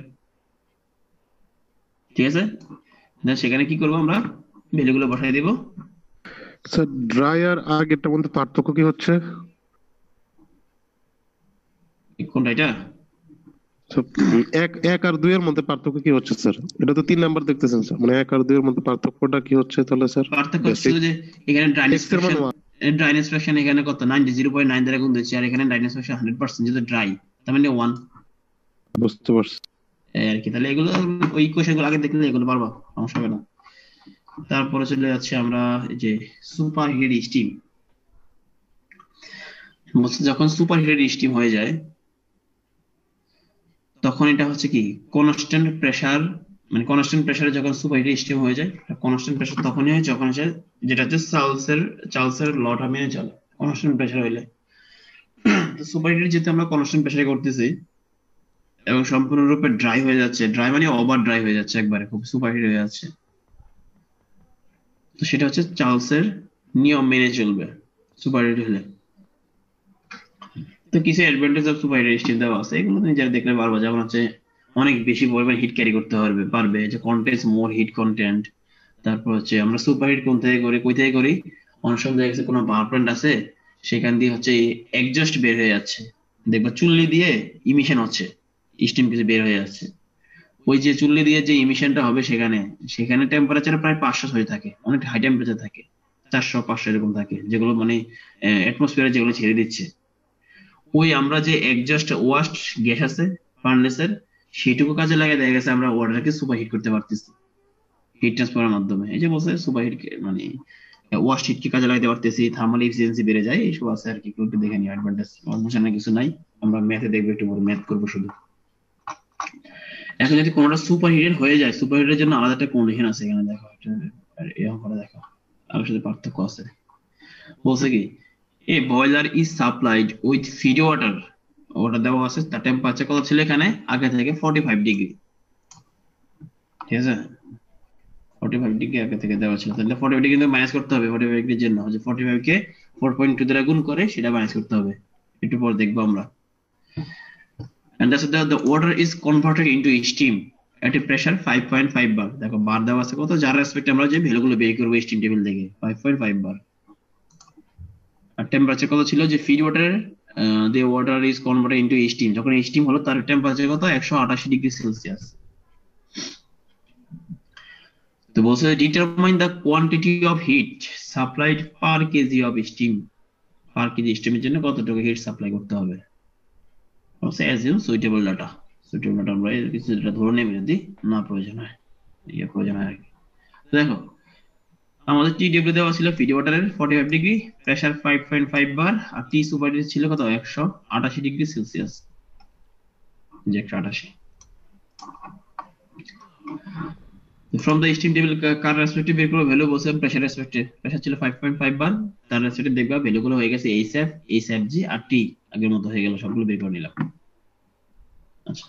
ঠিক আছে? দেন সেখানে কি করব, আমরা ভ্যালুগুলো বসাই দিব। স্যার ড্রাই আর আগেরটার মধ্যে পার্থক্য কি হচ্ছে? কোনটা এটা? এক আর 2 এর মধ্যে পার্থক্য কি হচ্ছে স্যার? এটা তো 3 নাম্বার দেখতেছেন স্যার, মানে 1 আর 2 এর মধ্যে পার্থক্যটা কি হচ্ছে তাহলে স্যার? পার্থক্য হচ্ছে যে এখানে ড্রাইনেস ফ্র্যাকশন এখানে কত, 0.9 দ্বারা গুণ দিচ্ছি, আর এখানে ড্রাইনেস ফ্র্যাকশন 100%, যেহেতু ড্রাই তার মানে 1। বুঝতে পারছি আর কি, তাহলে এগুলো ওই ইকুয়েশনগুলো আগে দেখলে এগুলো পারবা, সমস্যা হবে না। তারপরে চলে যাচ্ছে আমরা এই যে সুপার হিটেড স্টিম। যখন সুপার হিটেড স্টিম হয়ে যায়, তখন এটা হচ্ছে কি, কনস্ট্যান্ট প্রেসার, মানে কনস্ট্যান্ট প্রেসারে যখন সুপার হিটেড স্টিম হয়ে যায়, কনস্ট্যান্ট প্রেসার তখনই হয় যখন হচ্ছে, যেটা হচ্ছে চার্লসের লটা মেনে চলে, কনস্ট্যান্ট প্রেসার হইলে। তো সুপার হিটেড যেহেতু আমরা কনস্ট্যান্ট প্রেসারে করতেছি এবং সম্পূর্ণরূপে ড্রাই হয়ে যাচ্ছে, ড্রাই মানে ওভার ড্রাই হয়ে যাচ্ছে, একবারে খুব সুপার হিট হয়ে যাচ্ছে, তো সেটা হচ্ছে চার্লসের নিয়ম মেনে চলবে সুপার হিট হলে। তো কিছু advantage of super heated steam দেওয়া আছে, এগুলো নিজেরা দেখলে পারবা। যেমন হচ্ছে অনেক বেশি পরিমাণ হিট ক্যারি করতে পারবে, যে কন্টেন্টস মোর হিট কন্টেন্ট। তারপর হচ্ছে আমরা সুপার হিট কোন থেকে করি, কই থেকে করি, অনেক সময় দেখা গেছে কোনো পাওয়ার প্ল্যান্ট আছে, সেখান দিয়ে হচ্ছে এক্সজস্ট বের হয়ে যাচ্ছে, দেখবা চুল্লি দিয়ে ইমিশন হচ্ছে, স্টিম কিছু বের হয়ে যাচ্ছে। ওই যে চুল্লি দিয়ে যে ইমিশনটা হবে, সেখানে টেম্পারেচার প্রায় 500 হয়ে থাকে, অনেক হাই টেম্পারেচার থাকে। 400-500 এরকম থাকে, যেগুলো মানে অ্যাটমসফিয়ারে যেগুলো ছেড়ে দিচ্ছে। ওই আমরা যে এক্সজস্ট ওয়াস্ট গ্যাস আছে ফার্নেসের, সেইটুকু কাজে লাগে দেখা গেছে আমরা ওয়াটারকে সুপার হিট করতে পারতেছি হিট ট্রান্সফারের মাধ্যমে। এই যে বলছে সুপার হিট মানে ওয়াস্ট হিটকে কাজে লাগাতে পারতেছি, থার্মাল এফিসিয়েন্সি বেড়ে যায়, এইসব আছে আর কি। একটু দেখে নিই অ্যাডভান্টেজ, বোঝানোর কিছু নাই, আমরা ম্যাথে দেখবো, একটু বড় ম্যাথ করবো শুধু। এখন যদি কোনোটা সুপার হিটেড হয়ে যায়, সুপার হিটের জন্য আলাদা একটা কন্ডিশন আছে এখানে, দেখো এরকম করে দেখো, আর সাথে পার্থক্য আছে। বলছে কি a boiler is supplied with feed water, ওটা দেওয়া আছে, তার টেম্পারেচার কত ছিল এখানে আগে থেকে 45 ডিগ্রি, ঠিক আছে 45 ডিগ্রি আগে থেকে দেওয়া ছিল, তাহলে 45 ডিগ্রি কিন্তু মাইনাস করতে হবে 45 ডিগ্রির জন্য, যে 45 কে 4.2 দ্বারা গুণ করে সেটা মাইনাস করতে হবে, একটু পর দেখবো আমরা। and that's the water is converted into steam at a pressure 5.5 bar, দেখো বার দেওয়া আছে কত, যার রেসপেক্টে আমরা যে ভ্যালুগুলো বের করব স্টিম টেবিল থেকে 5.5 বার। আর টেম্পারেচার কত ছিল যে feed water, the water is converted into steam, যখন স্টিম হলো তার টেম্পারেচার কত 188 ডিগ্রি সেলসিয়াস। তো বলছে determine the quantity of heat supplied per KG of steam, per KG স্টিমের জন্য কতটুকু হিট সাপ্লাই করতে হবে। বলছে assume suitable data, suitable data আমরা কিছু যেটা ধরে নেব যদি না প্রয়োজন হয়, প্রয়োজন হয় আর কি। দেখো আমাদের টিডব্লিউ দেওয়া ছিল ফিড ওয়াটারের 45 ডিগ্রি, প্রেসার 5.5 বার, আর টি সুপার হিট ছিল কত 188 ডিগ্রি সেলসিয়াস, যে 188। From the steam table car respective বের করব ভ্যালু, বলছে প্রেসার রেসপেক্টিভ, প্রেসার ছিল 5.5 বার, তার রেসপেক্টিভ দেখবা ভ্যালুগুলো হয়ে গেছে এইচএফ, এইচএফজি আর টি আগের মতো হয়ে গেল, সবগুলো বের করে নিলাম। আচ্ছা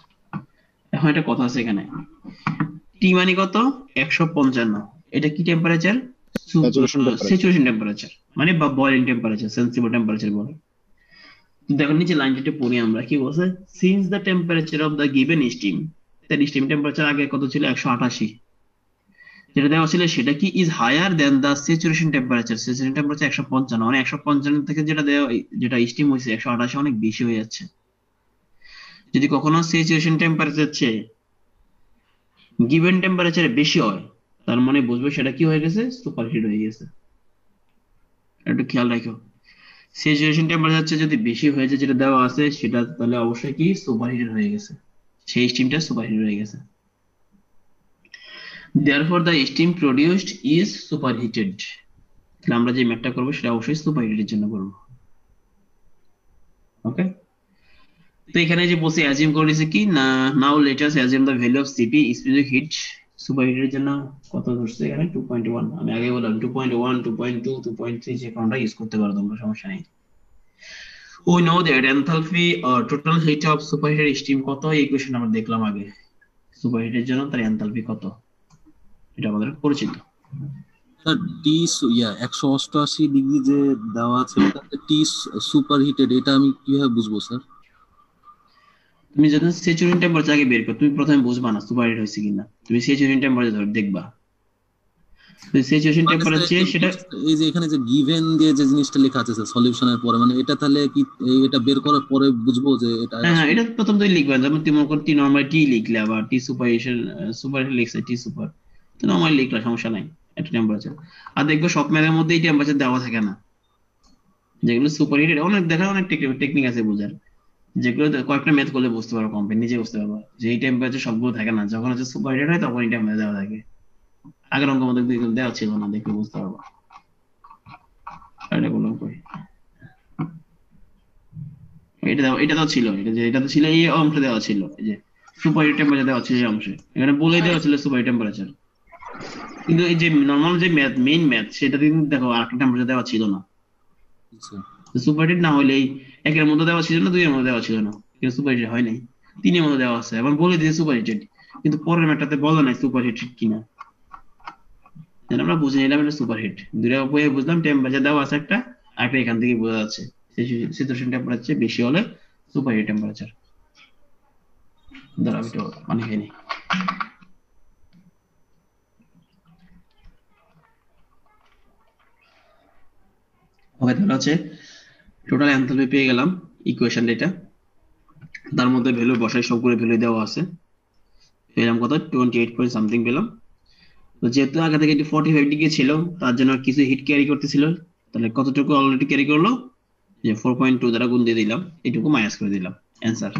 এখন একটা কথা আছে এখানে, টি মানে কত 155, এটা কি টেম্পারেচার, স্যাচুরেশন টেম্পারেচার মানে বা বয়লিং টেম্পারেচার, সেন্সিবল টেম্পারেচার বলে। দেখো নিচে লাইনটা পড়ি আমরা, কি বলছে, since the temperature of the given steam, তার স্টিম টেম্পারেচার আগে কত ছিল 188, যেটা দেওয়া ছিল সেটা কি is higher than the saturation temperature, saturation temperature 155, মানে 155 থেকে যেটা দেওয়া যেটা স্টিম হয়েছে 188 অনেক বেশি হয়ে যাচ্ছে। যদি কখনো স্যাচুরেশন টেম্পারেচার চেয়ে গিভেন টেম্পারেচারে বেশি হয়, তার মানে বুঝবে সেটা কি হয়ে গেছে, সুপারহিট হয়ে গেছে। একটু খেয়াল রাখো, স্যাচুরেশন টেম্পারেচার যদি বেশি হয়ে যায় যেটা দেওয়া আছে সেটা, তাহলে অবশ্যই কি সুপারহিটেড হয়ে গেছে, সেই স্টিমটা সুপারহিট হয়ে গেছে। Therefore the steam produced is superheated, তাহলে আমরা যে ম্যাথটা করব সেটা অবশ্যই সুপারহিটের জন্য করব। ওকে, তো এখানে যে বসে অ্যাজিউম করে নিছে কি না, now let us assume the value of CP specific heat, সুপারহিটের জন্য কত ধরছে এখানে 2.1, আমি আগে বললাম 2.1 2.2 2.3 যে কোনটা ইউজ করতে পারো তোমরা, সমস্যা নেই। We know that enthalpy or total heat of superheated steam কত, এই ইকুয়েশন আমরা দেখলাম আগে, সুপারহিটের জন্য তার এনথালপি কত এটা আমাদের পরিচিত। স্যার টি 188 ডিগ্রি যে দেওয়া আছে ওটাতে টি সুপার হিটেড, এটা আমি কিভাবে বুঝবো স্যার? তুমি যখন স্যাচুরেশন টেম্পারেচার আগে বের করো, তুমি প্রথমে বুঝবা না সুপারহিট হয়েছে কিনা, তুমি স্যাচুরেশন টেম্পারেচার দেখবা, তো স্যাচুরেশন টেম্পারেচার সেটা এই যে এখানে যে গিভেন দিয়ে যে জিনিসটা লেখা আছে স্যার সলিউশনের পরে, মানে এটা তাহলে কি এটা বের করার পরে বুঝবো যে এটা? হ্যাঁ এটা প্রথম তুই লিখবা, যেমন তুমি মনে করো টি নরমাল টি লিখলে, আবার টি সুপারহিট লিখছে টি সুপার, তো নরমাল লিখলা সমস্যা নাই একটা টেম্পারেচার। আর দেখবে সব ম্যাথের মধ্যে এই টেম্পারেচার দেওয়া থাকে না, যেগুলো সুপারহিটেড অনেক দেখার অনেক টেকনিক আছে বোঝার, যেগুলো কয়েকটা ম্যাথ করলে বুঝতে পারো, কোম্পানি নিজে বুঝতে পারবো যে এই টেম্পারেচার সবগুলো থাকে না, যখন হচ্ছে সুপারহিটেড হয় তখন এই টেম্পারেচার দেওয়া থাকে, আগের অঙ্ক আমাদের দেওয়া ছিল না, দেখলে বুঝতে পারবো। এটা বললাম কই, এটা তো ছিল, এটা তো ছিল এই অংশে দেওয়া ছিল, এই যে সুপারহিট টেম্পারেচার দেওয়া ছিল এই অংশে, এখানে বলেই দেওয়া ছিল সুপারহিট টেম্পারেচার, কিন্তু এই যে নরমাল যে ম্যাথ মেইন ম্যাথ সেটা কিন্তু দেখো আরেকটা টেম্পারেচার দেওয়া ছিল না, সুপারহিট না হলে একের মধ্যে দেওয়া ছিল না, দুইয়ের মধ্যে দেওয়া ছিল না, কিন্তু সুপারহিট হয় নাই, তিনের মধ্যে দেওয়া আছে, এবং বলে দিয়েছে সুপারহিটেড, কিন্তু পরের ম্যাথটাতে বলা নাই সুপারহিট কিনা, আমরা বুঝে নিলাম এটা সুপারহিট, দুইটা উপায়ে বুঝলাম, টেম্পারেচার দেওয়া আছে একটা, আরেকটা এখান থেকে বোঝা যাচ্ছে স্যাচুরেশন টেম্পারেচার বেশি হলে সুপারহিট টেম্পারেচার। দাঁড়া আমি তো মানে হয়নি, ওকে তাহলে হচ্ছে টোটাল এনথালপি পেয়ে গেলাম ইকুয়েশন এটা, তার মধ্যে ভ্যালু বসাই, সবগুলো ভ্যালু দেওয়া আছে, পেলাম কত 28 পয়েন্ট সামথিং পেলাম। তো যেহেতু আগে থেকে 45 ডিগ্রি ছিল, তার জন্য কিছু হিট ক্যারি করতেছিল, তাহলে কতটুকু অলরেডি ক্যারি করলো, যে 4.2 দ্বারা গুণ দিয়ে দিলাম, এটুকু মাইনাস করে দিলাম, অ্যান্সার।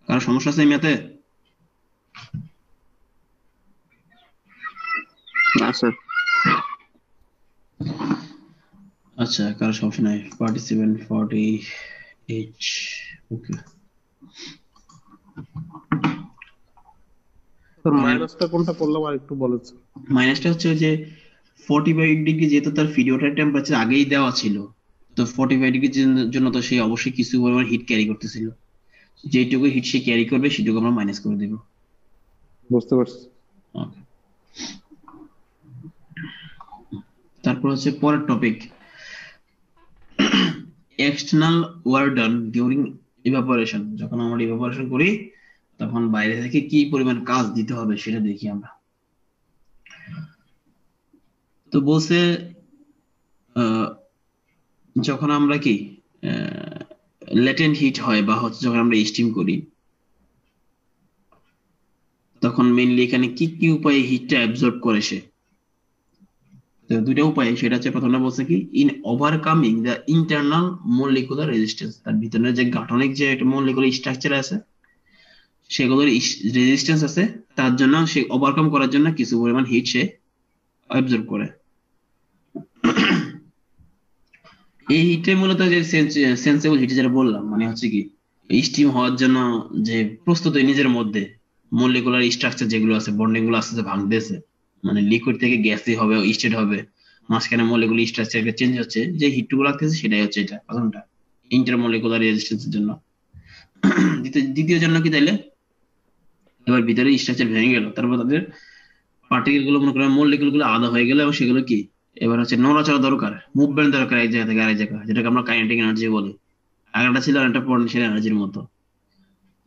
কারো সমস্যা আছে ম্যাথে? না স্যার। আচ্ছা, কারো সমস্যা নাই। 47 48 ওকে। স্যার মাইনাসটা কোনটা করলাম আর একটু বলেন স্যার। মাইনাসটা হচ্ছে যে 45 ডিগ্রি, যেহেতু তার ফিড ওয়াটার টেম্পারেচার আগেই দেওয়া ছিল, তো 45 ডিগ্রির জন্য তো সে অবশ্যই কিছু পরিমাণ হিট ক্যারি করতেছিল, যেটুকু হিট সে ক্যারি করবে সেটুকু আমরা মাইনাস করে দেব। বুঝতে পারছি। ওকে, তারপর হচ্ছে পরের topic, external work done during evaporation. যখন আমরা ইভাপোরেশন করি তখন বাইরে থেকে কি পরিমাণ কাজ দিতে হবে সেটা দেখি আমরা। তো বলছে যখন আমরা কি ল্যাটেন্ট হিট হয় বা হচ্ছে যখন আমরা স্টিম করি, তখন মেইনলি এখানে কি কি উপায়ে হিটটা অ্যাবজর্ব করে সে। তো দুইটা উপায়, সেটা হচ্ছে প্রথমটা বলছে কি in overcoming the internal molecular resistance, তার ভিতরে যে গাঠনিক যে একটা মলিকুলার স্ট্রাকচার আছে সেগুলোর রেজিস্ট্যান্স আছে, তার জন্য সে ওভারকাম করার জন্য কিছু পরিমাণ হিট সে অ্যাবজর্ব করে। এই হিটে মূলত যে সেন্সেবল হিট যেটা বললাম, মানে হচ্ছে কি স্টিম হওয়ার জন্য যে প্রস্তুতি নিজের মধ্যে মলিকুলার স্ট্রাকচার যেগুলো আছে, বন্ডিং গুলো আস্তে আস্তে ভাঙতেছে, মানে লিকুইড থেকে গ্যাসই হবে, স্টেট হবে, মাঝখানে মলিকুলার স্ট্রাকচার চেঞ্জ হচ্ছে, যে হিটটুকু লাগতেছে সেটাই হচ্ছে এটা প্রথমটা, ইন্টারমলিকুলার রেজিস্ট্যান্সের জন্য। দ্বিতীয় জন্য কি তাইলে, এবার ভিতরে স্ট্রাকচার ভেঙে গেল, তারপর তাদের পার্টিকেল গুলো মনে করেন মলিকুল গুলো আলাদা হয়ে গেল, এবং সেগুলো কি এবার হচ্ছে নড়াচড়া দরকার, মুভমেন্ট দরকার এক জায়গা থেকে আরেক জায়গা, যেটাকে আমরা কাইনেটিক এনার্জি বলি। আগেরটা ছিল একটা পটেনশিয়াল এনার্জির মতো।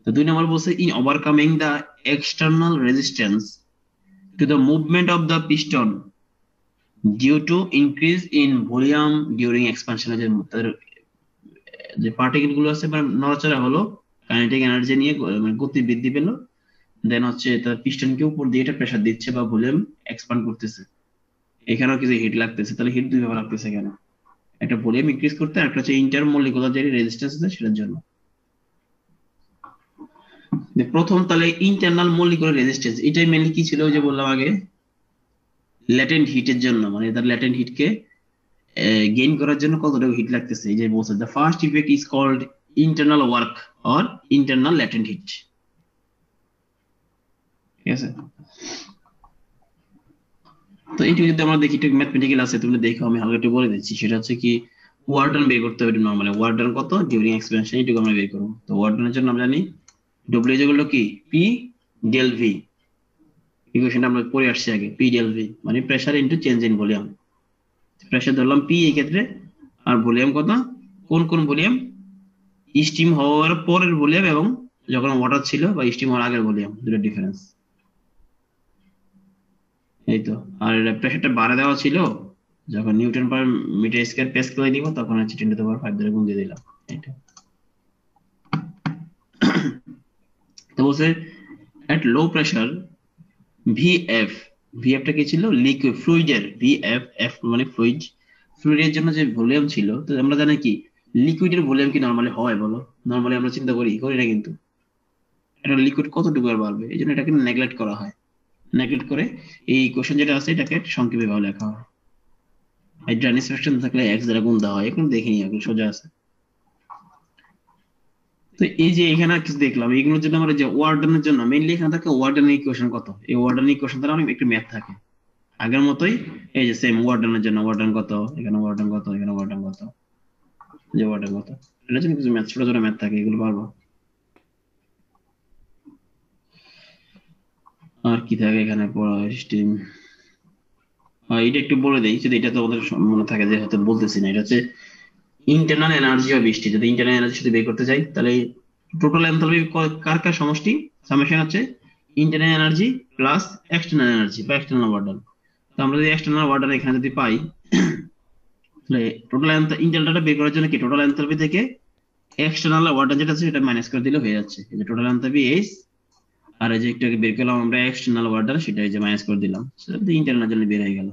তো 2 নম্বর বলছে in overcoming the external resistance to the movement of the piston due to increase in volume during expansion. যে পার্টিকেল গুলো আছে মানে নড়াচড়া হলো, কাইনেটিক এনার্জি নিয়ে মানে গতি বৃদ্ধি পেলো, দেন হচ্ছে তার পিস্টনকে উপর দিয়ে এটা প্রেসার দিচ্ছে বা ভলিউম এক্সপান্ড করতেছে, এখানেও কিছু হিট লাগতেছে। তাহলে হিট দুইভাবে লাগতেছে কেন, একটা ভলিউম ইনক্রিজ করতে, আর একটা হচ্ছে ইন্টারমলিকুলার যে রেজিস্ট্যান্স আছে সেটার জন্য। প্রথম তাহলে ইন্টারনাল মলিকুলার রেজিস্ট্যান্স, এটাই মেইনলি কি ছিল, ওই যে বললাম আগে ল্যাটেন্ট হিটের জন্য, মানে তার ল্যাটেন্ট হিটকে গেইন করার জন্য কতটুকু হিট লাগতেছে। এই যে বলছে the first effect is called internal work or internal latent heat. ঠিক আছে, তো এইটুকু যদি আমরা দেখি, একটু ম্যাথমেটিক্যাল আছে, তুমি দেখো আমি হালকা একটু বলে দিচ্ছি। সেটা হচ্ছে কি ওয়ার্ক ডান বের করতে হবে নরমালি, ওয়ার্ক ডান কত ডিউরিং এক্সপেনশন, এইটুকু আমরা বের করবো। তো ওয়ার্ক ডানের জন্য আমরা জানি ডব্লিউ যেগুলো কি পি ডেল ভি, ইকুয়েশনটা আমরা পড়ে আসছি আগে, পি ডেল ভি মানে pressure into change in volume. Pressure ধরলাম পি এই ক্ষেত্রে, আর ভলিউম কত, কোন কোন ভলিউম, স্টিম হওয়ার পরের ভলিউম এবং যখন ওয়াটার ছিল বা স্টিম হওয়ার আগের ভলিউম, দুটো ডিফারেন্স। এই তো, আর প্রেসারটা বাড়া দেওয়া ছিল যখন নিউটন পার মিটার স্কয়ার প্যাসকেলে দিব, তখন হচ্ছে 10 টু দ্য পাওয়ার 5 দ্বারা গুণ দিয়ে দিলাম। এটা তো বলছে at low pressure VF, VF-টা কি ছিল, লিকুইড ফ্লুইডের, VF, F মানে ফ্লুইড, ফ্লুইডের জন্য যে ভলিউম ছিল, তো আমরা জানি কি লিকুইডের ভলিউম কি নরমালি হয় বলো, নরমালি আমরা চিন্তা করি না, কিন্তু এটা লিকুইড কতটুকু আর বাড়বে, এই জন্য এটাকে নেগলেক্ট করা হয়, নেগলেক্ট করে এই ইকুয়েশন যেটা আছে এটাকে সংক্ষেপে ভাবে লেখা হয়। এই ড্রানিস ফ্র্যাকশন থাকলে x দ্বারা গুণ দেওয়া হয়, এখন দেখিনি, এখন সোজা আছে। তো এই যে এখানে কিছু দেখলাম, এগুলোর জন্য আমরা যে ওয়ার্ডনের জন্য মেইনলি এখানে থাকে ওয়ার্ডনের ইকুয়েশন কত, এই ওয়ার্ডনের ইকুয়েশন দ্বারা অনেক একটু ম্যাথ থাকে আগের মতোই, এই যে সেম ওয়ার্ডনের জন্য ওয়ার্ডন কত, এখানে ওয়ার্ডন কত, এখানে ওয়ার্ডন কত, যে ওয়ার্ডন কত, এটার জন্য কিছু ম্যাথ, ছোট ছোট ম্যাথ থাকে, এগুলো পারবো। আর কি থাকে এখানে সিস্টেম, এটা একটু বলে দেই, যদি এটা তো আমাদের মনে থাকে যে হয়তো বলতেছি না। এটা হচ্ছে ইন্টারনাল এনার্জি অফ বৃষ্টি, যদি ইন্টারনাল এনার্জি যদি বের করতে চাই, তাহলে টোটাল এনথালপি কার কার সমষ্টি, সামেশন হচ্ছে internal energy plus external energy বা এক্সটার্নাল ওয়ার্ক ডান। তো আমরা যদি এক্সটার্নাল ওয়ার্ক ডান এখানে যদি পাই, তাহলে টোটাল ইন্টারনালটা বের করার জন্য কি টোটাল এনথালপি থেকে এক্সটার্নাল ওয়ার্ক ডান যেটা আছে সেটা মাইনাস করে দিলে হয়ে যাচ্ছে। এই যে টোটাল এনথালপি এইচ আর এই যে একটু আগে বের করলাম আমরা এক্সটার্নাল অর্ডার, সেটা এই যে মাইনাস করে দিলাম, সেটা ইন্টারনাল জন্য বের হয়ে গেল,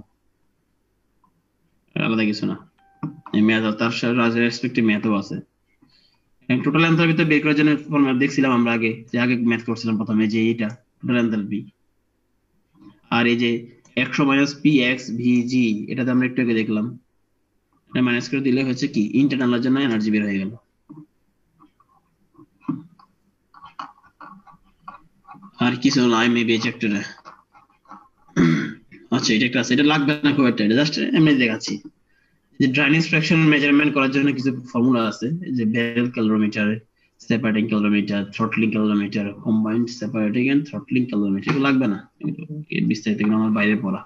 আলাদা কিছু না। এই ম্যাথ তার সাথে রেসপেক্টিভ ম্যাথও আছে। টোটাল এনথালপি তো বের করার জন্য ফর্মুলা দেখছিলাম আমরা আগে, যে আগে ম্যাথ করছিলাম প্রথমে, যে এটা টোটাল এনথালপি। আর এই যে 100 মাইনাস পি এক্স ভি জি, এটাতে আমরা একটু আগে দেখলাম, এটা মাইনাস করে দিলে হচ্ছে কি ইন্টারনালের জন্য এনার্জি বের হয়ে গেল। আর কিছু নাই মেবি এই চ্যাপ্টারে। আচ্ছা এটা একটা আছে, এটা লাগবে না খুব একটা, এটা জাস্ট এমনি দেখাচ্ছি। যে ড্রাইনেজ ফ্র্যাকশন মেজারমেন্ট করার জন্য কিছু ফর্মুলা আছে, যে barrel calorimeter, separating calorimeter, throttling calorimeter, combined separating and throttling calorimeter, এগুলো লাগবে না, বিস্তারিত এগুলো আমার বাইরে পড়া।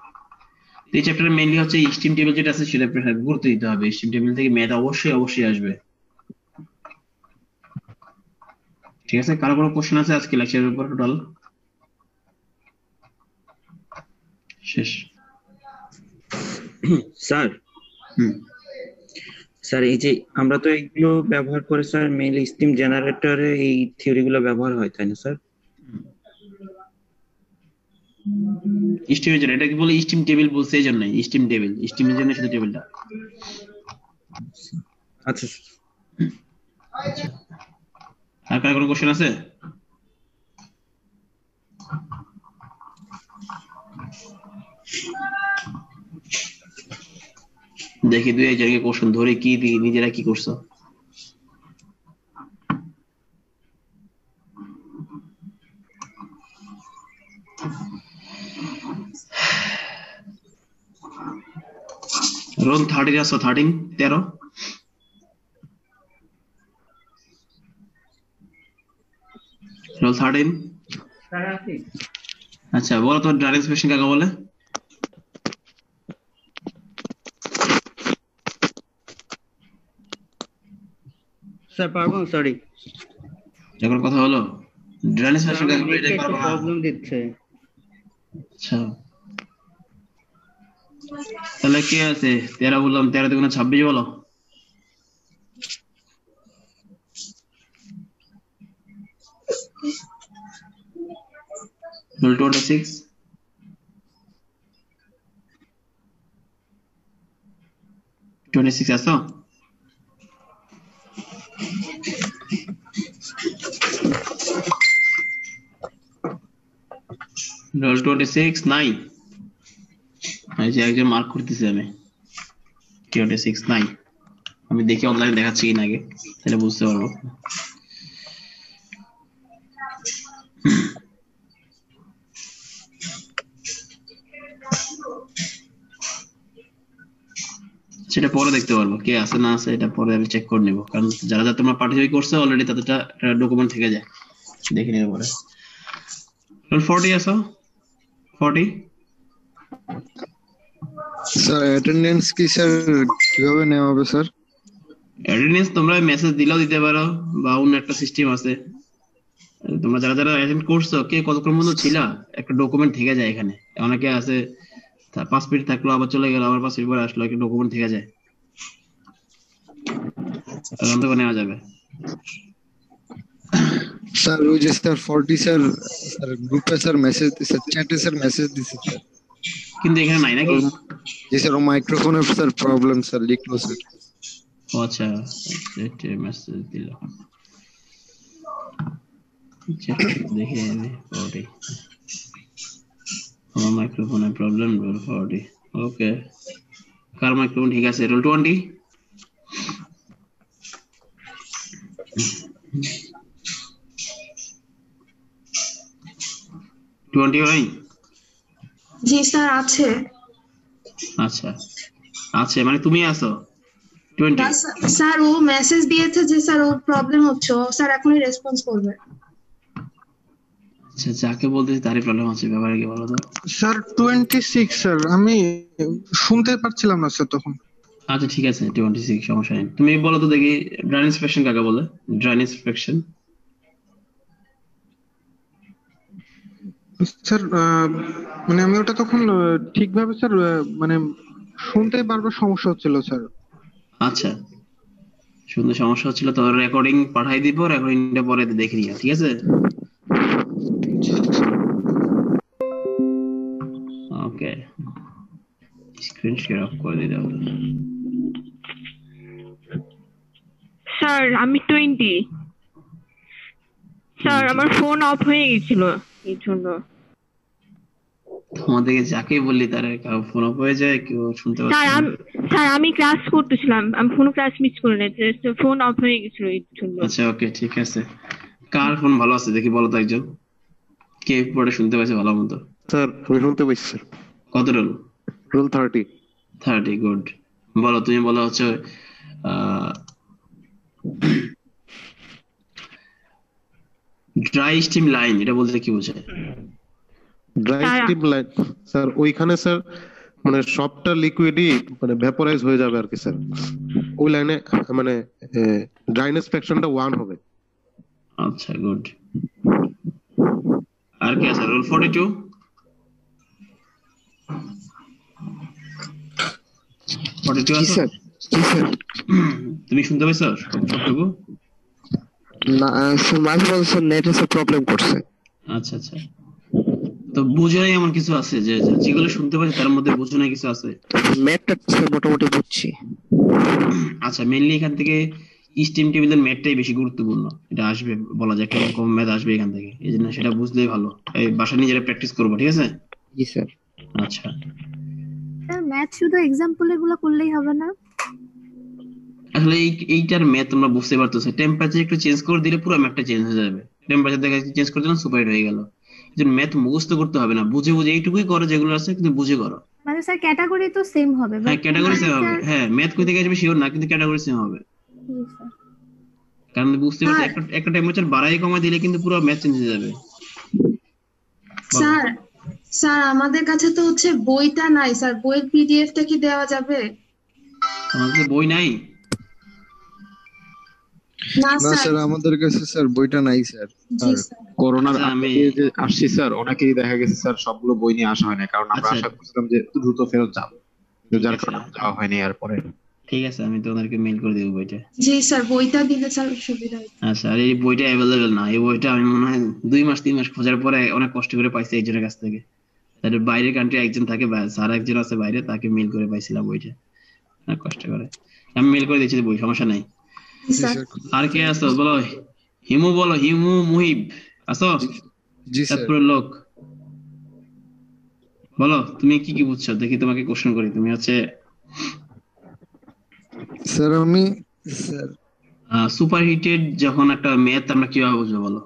এই চ্যাপ্টারে মেইনলি হচ্ছে স্টিম টেবিল যেটা আছে সেটা গুরুত্ব দিতে হবে। স্টিম টেবিল থেকে ম্যাথ অবশ্যই আসবে। ঠিক আছে, কারো কোনো কোশ্চেন আছে আজকে লেকচারের উপর? টোটাল শেষ স্যার। স্যার এই যে আমরা তো এগুলো ব্যবহার করে স্যার মেইনলি স্টিম জেনারেটরে এই থিওরি গুলো ব্যবহার হয়, তাই না স্যার? স্টিম জেনারেটর, এটাকে বলে স্টিম টেবিল বলছে এই জন্য, স্টিম টেবিল, স্টিমের জন্য শুধু টেবিলটা। আচ্ছা আর কার কোনো কোশ্চেন আছে? দেখি দুই একজনকে কোশ্চেন ধরে কি নিজেরা কি করছো। রোল 30 আসো, 13 রোল 13। আচ্ছা বলো তো ড্রাইনেজ ফ্র্যাকশন কাকে বলে? স্যার পারবো না, সরি। যখন কথা হলো ড্রাইনেজ ফ্র্যাকশন কাকে বলে এটা পারবো না। প্রবলেম দিচ্ছে। আচ্ছা তাহলে কে আছে? 13 বললাম, 13 তে 26 বলো। রোল 26 আসো। রোল 26 নাই, এই যে একজন মার্ক করতেছি আমি, 26 নাই। আমি দেখি অনলাইনে দেখাচ্ছি কিনা আগে, তাহলে বুঝতে পারবো। সেটা পরে দেখতে পারবো, কে আছে না আছে এটা পরে আমি চেক করে নিবো, কারণ যারা যারা তোমরা পার্টিসিপেট করছো অলরেডি তাদেরটা ডকুমেন্ট থেকে যায়, দেখে নিবে পরে। 40 আসো, 40। স্যার অ্যাটেন্ডেন্স কি স্যার কিভাবে নেওয়া হবে স্যার? অ্যাটেন্ডেন্স তোমরা মেসেজ দিলেও দিতে পারো, বা অন্য একটা সিস্টেম আছে। তোমরা যারা যারা অ্যাটেন্ড করছো কে কতক্ষণ পর্যন্ত ছিলা, একটা ডকুমেন্ট থেকে যায় এখানে। অনেকে আছে 5 মিনিট থাকলো আবার চলে গেল, আবার 5 মিনিট পরে আসলো, একটা ডকুমেন্ট থেকে যায়, তখন তো নেওয়া যাবে। স্যার ওই যে স্যার 40 স্যার গ্রুপে স্যার মেসেজ দিছে, চ্যাটে স্যার মেসেজ দিছে স্যার, কিন্তু এখানে নাই নাকি? জি স্যার ও মাইক্রোফোনের স্যার প্রবলেম স্যার, লিখলো স্যার। ও আচ্ছা চ্যাটে মেসেজ দিল, দেখে আমি 40 আমার মাইক্রোফোনের প্রবলেম। রোল 40 ওকে, কার মাইক্রোফোন ঠিক আছে? রোল 20 হয়? জি স্যার আছে। আচ্ছা আছে মানে তুমি আছো 20? স্যার ও মেসেজ দিয়েছে যে স্যার ওর প্রবলেম হচ্ছে, ও স্যার এখনই রেসপন্স করবে। আচ্ছা যাকে বলতেছি তারই প্রবলেম আছে, ব্যাপারে কি বলো তো? স্যার 26 স্যার, আমি শুনতে পারছিলাম না স্যার তখন। আচ্ছা ঠিক আছে 26, সমস্যা নেই। তুমি বলো তো দেখি ড্রাইনেজ ফ্র্যাকশন কাকে বলে? ড্রাইনেজ ফ্র্যাকশন স্যার মানে আমি ওটা তখন ঠিকভাবে স্যার মানে শুনতে বারবার সমস্যা হচ্ছিল স্যার। আচ্ছা শুনতে সমস্যা হচ্ছিল তো রেকর্ডিং পাঠাই দিব, রেকর্ডিংটা পরে দেখে নিও, ঠিক আছে? স্ক্রিন শেয়ার অফ করে দিতে হবে। স্যার আমি 20 স্যার আমার ফোন অফ হয়ে গেছিল এই জন্য। তোমাদেরকে যাকে বললি তার ফোন অফ হয়ে যায়, কেউ শুনতে পাচ্ছে না। স্যার আমি ক্লাস করতেছিলাম, আমি কোনো ক্লাস মিস করে নাই, ফোন অফ হয়ে গেছিল এই জন্য। আচ্ছা ওকে ঠিক আছে। কার ফোন ভালো আছে দেখি বলো তো একজন, কে পড়ে শুনতে পাচ্ছে ভালো মতো? স্যার আমি শুনতে পাইছি স্যার। কত রোল? রোল 30। 30 গুড। বলো তুমি বলো হচ্ছে ড্রাই স্টিম লাইন, এটা বলতে কি বোঝায়? ড্রাই স্টিম লাইন স্যার ওইখানে স্যার মানে সবটা লিকুইডই মানে ভেপোরাইজ হয়ে যাবে আর কি স্যার। ওই লাইনে মানে ড্রাইনেস ফ্র্যাকশনটা 1 হবে। আচ্ছা গুড। আর কি আছে? রোল 42। জি স্যার, জি স্যার। তুমি শুনতে পাইছো সবটুকু? না স্যার, মাঝে মাঝে স্যার নেটে প্রবলেম করছে। আচ্ছা আচ্ছা, তো বুঝো নাই এমন কিছু আছে যে যেগুলো শুনতে পাচ্ছি তার মধ্যে বুঝো নাই কিছু আছে? ম্যাথটা স্যার মোটামুটি বুঝছি। আচ্ছা মেইনলি এখান থেকে স্টিম টেবিলের ম্যাথটাই বেশি গুরুত্বপূর্ণ, এটা আসবে বলা যায় একটা কম ম্যাথ আসবে এখান থেকে, এই জন্য সেটা বুঝলেই ভালো। এই বাসা নিজেরা প্র্যাকটিস করবো, ঠিক আছে? জি স্যার। আচ্ছা স্যার ম্যাথ শুধু এক্সাম্পল এগুলো করলেই হবে না? আসলে এইটার ম্যাথ তোমরা বুঝতে পারতেছো, টেম্পারেচার একটু চেঞ্জ করে দিলে পুরো ম্যাথটা চেঞ্জ হয়ে যাবে। টেম্পারেচার দেখা চেঞ্জ করে দিলাম, সুপার হিট হয়ে গেল। এই জন্য ম্যাথ মুখস্থ করতে হবে না, বুঝে বুঝে এইটুকুই করো যেগুলো আছে, কিন্তু বুঝে করো। মানে স্যার ক্যাটাগরি তো সেম হবে? হ্যাঁ ক্যাটাগরি সেম হবে, হ্যাঁ ম্যাথ কই থেকে আসবে শিওর না, কিন্তু ক্যাটাগরি সেম হবে। কারণ বুঝতে পারছো একটা টেম্পারেচার বাড়াই কমাই দিলে কিন্তু পুরো ম্যাথ চেঞ্জ হয়ে যাবে। স্যার স্যার আমাদের কাছে তো হচ্ছে বইটা নাই স্যার, বইয়ের পিডিএফটা কি দেওয়া যাবে? আমাদের বই নাই? না স্যার আমাদের কাছে স্যার বইটা নাই স্যার। করোনার আগে যে আসছি স্যার, অনেকেই দেখা গেছে স্যার সবগুলো বই নিয়ে আসা হয় না, কারণ আমরা আশা করছিলাম যে দ্রুত ফেরত যাবে, যার কারণে যাওয়া হয়নি। আর পরে ঠিক আছে আমি তোমাদেরকে মেইল করে দেব বইটা। জি স্যার, বইটা দিলে স্যার সুবিধা হয়। আচ্ছা আর এই বইটা অ্যাভেলেবল না, এই বইটা আমি মনে হয় 2 মাস 3 মাস খোঁজার পরে অনেক কষ্ট করে পাইছি একজনের কাছ থেকে। তার বাইরের কান্ট্রি একজন থাকে, স্যার একজন আছে বাইরে, তাকে মেইল করে পাইছিলাম বইটা অনেক কষ্ট করে। আমি মেইল করে দিয়েছি বই, সমস্যা নাই। আর কে আছো বলো? হিমু বলো, হিমু মুহিব আছো? জি স্যার। তারপরে লোক বলো তুমি কি কি বুঝছো দেখি, তোমাকে কোশ্চেন করি। তুমি হচ্ছে স্যার আমি স্যার সুপার হিটেড যখন একটা ম্যাথ আমরা কিভাবে বুঝবো বলো?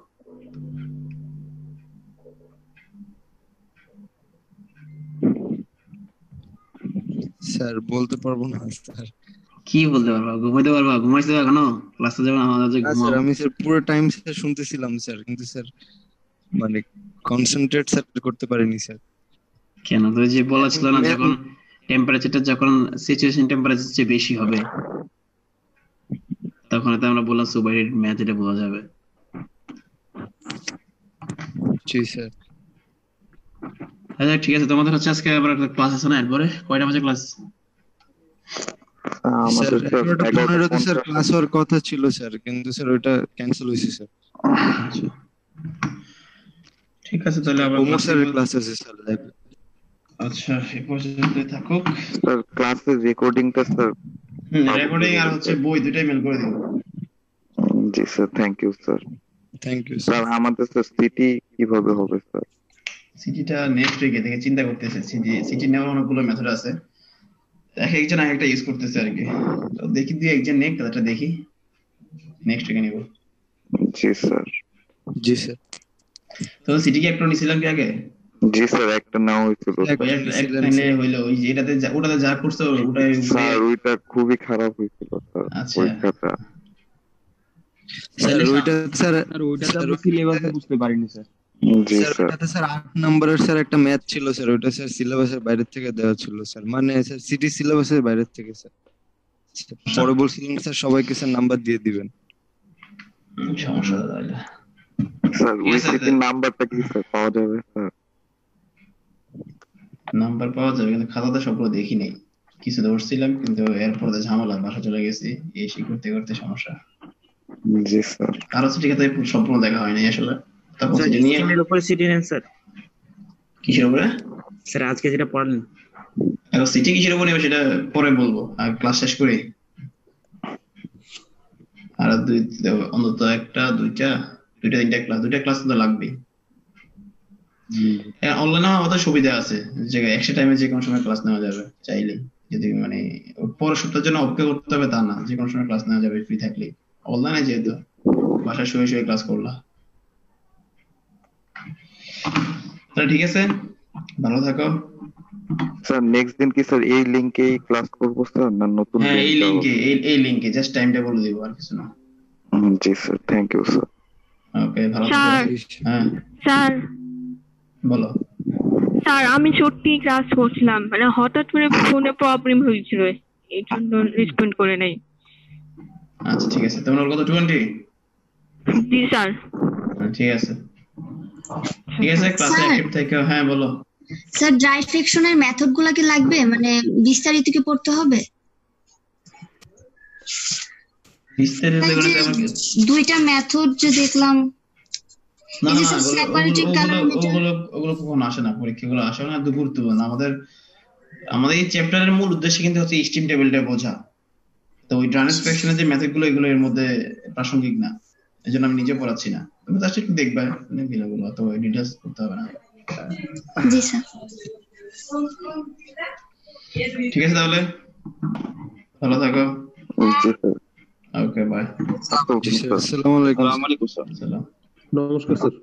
স্যার বলতে পারবো না স্যার। কি বলতে পারবা? ঘুমাইতে পারবা? ঘুমাইতে এখনো ক্লাসে যাবেন আমাদের ঘুমাও। স্যার আমি স্যার পুরো টাইম স্যার শুনতেছিলাম স্যার, কিন্তু স্যার মানে কনসেন্ট্রেট স্যার করতে পারিনি স্যার। কেন? তো যে বলেছিল না যখন টেম্পারেচারটা যখন সিচুয়েশন টেম্পারেচার চেয়ে বেশি হবে তখন তো আমরা বললাম সুপার হিট ম্যাথ, এটা বোঝা যাবে। জি স্যার। আচ্ছা ঠিক আছে, তোমাদের হচ্ছে আজকে আবার একটা ক্লাস আছে না? এরপরে কয়টা বাজে ক্লাস? আমাদের 11:15 স্যার ক্লাস হওয়ার কথা ছিল স্যার, কিন্তু স্যার ওটা ক্যান্সেল হয়েছে স্যার। আচ্ছা ঠিক আছে তাহলে আবার ক্লাস আছে স্যার। আচ্ছা এই পর্যন্তই থাকুক স্যার। ক্লাসের রেকর্ডিংটা স্যার রেকর্ডিং আর হচ্ছে বই দুটাই মেল করে দিন। Ji sir, thank you sir. Thank you sir. আমাদের স্যার সিটি কিভাবে হবে স্যার? সিটিটা নেক্সট উইকে থেকে চিন্তা করতেছে। সিটি নেওয়ার অনেকগুলো মেথড আছে, এক একজন এক একটা ইউজ করতেছে আর কি। তো দেখি দুই একজন নেক তাহলে দেখি নেক্সট উইকে নিব। জি স্যার। জি স্যার। তো সিটি কি একটা নিছিলাম কি আগে? জি স্যার, একটা নাও হয়েছিল। একটা নিলে হইলো, ওই যে ওটাতে যা করছো ওটাই স্যার, ওইটা খুবই খারাপ হয়েছিল স্যার। আচ্ছা পরীক্ষাটা স্যার ওইটা স্যার আমরা সিলেবাসে বুঝতে পারিনি স্যার। জি স্যার। ওটাতে স্যার 8 নম্বরের স্যার একটা ম্যাথ ছিল স্যার, ওইটা স্যার সিলেবাসের বাইরে থেকে দেওয়া ছিল স্যার, মানে স্যার সিটি সিলেবাসের বাইরে থেকে স্যার। পরে বলছিলেন স্যার সবাইকে স্যার নাম্বার দিয়ে দিবেন। সমস্যা তাহলে স্যার ওই সিটির নাম্বারটা কি স্যার পাওয়া যাবে স্যার? নাম্বার পাওয়া যাবে, কিন্তু খাতাতে সবগুলো দেখি নাই, কিছু ধরছিলাম কিন্তু এরপর ঝামেলা, বাসা চলে গেছি, এসে করতে করতে সমস্যা। জি স্যার। কারো সিটি খাতায় সম্পূর্ণ দেখা হয়নি আসলে। তারপর সিটি নিয়ে এর উপরে সিটি নেন স্যার। কিসের উপরে? স্যার আজকে যেটা পড়লেন এখন সিটি কিসের উপর নেবে সেটা পরে বলবো, আর ক্লাস শেষ করি। আর অন্তত দুইটা তিনটা ক্লাস তো লাগবেই। অনলাইনে আমাদের সুবিধা আছে যে একটা টাইমে যে কোনো সময় ক্লাস নেওয়া যাবে চাইলে, যদি মানে পরের সপ্তাহের জন্য অপেক্ষা করতে হবে তা না, যে কোনো সময় ক্লাস নেওয়া যাবে ফ্রি থাকলে। অনলাইনে যেহেতু বাসায় শুয়ে ক্লাস করলা। তাহলে ঠিক আছে, ভালো থাকো স্যার। নেক্সট দিন কি স্যার এই লিংকেই ক্লাস করব স্যার, না নতুন? হ্যাঁ এই লিংকে জাস্ট টাইমটা বলে দিব, আর কিছু না। জি স্যার, থ্যাংক ইউ স্যার। ওকে, ভালো থাকো। হ্যাঁ স্যার বলো। স্যার আমি সত্যি ক্লাস করছিলাম, মানে হঠাৎ করে ফোনে প্রবলেম হয়েছিল, এই জন্য রেসপন্ড করে নাই। আচ্ছা ঠিক আছে, তোমার কত 20? জি স্যার। ঠিক আছে ক্লাসে অ্যাক্টিভ থেকো। হ্যাঁ বলো। স্যার ড্রাই ফ্রিকশনের মেথড গুলা কি লাগবে, মানে বিস্তারিত কি পড়তে হবে? বিস্তারিত দুইটা মেথড যে দেখলাম, না ওগুলো কখনো আসে না, পরীক্ষাগুলো আসে না, গুরুত্বপূর্ণ। আমাদের এই চ্যাপ্টারের মূল উদ্দেশ্য কিন্তু হচ্ছে স্টিম টেবিলটা বোঝা। তো ওই ট্রান্সফ্যাকশনের যে মেথড গুলো এগুলো এর মধ্যে প্রাসঙ্গিক না, এই জন্য আমি নিজে পড়াচ্ছি না। তুমি জাস্ট একটু দেখবা ভিডিওগুলো, তো ডিটেইলস করতে হবে না। জি স্যার। ঠিক আছে তাহলে, ভালো থাকো। Okay bye. আসসালামু আলাইকুম। ওয়া আলাইকুম আসসালাম। নমস্কার স্যার।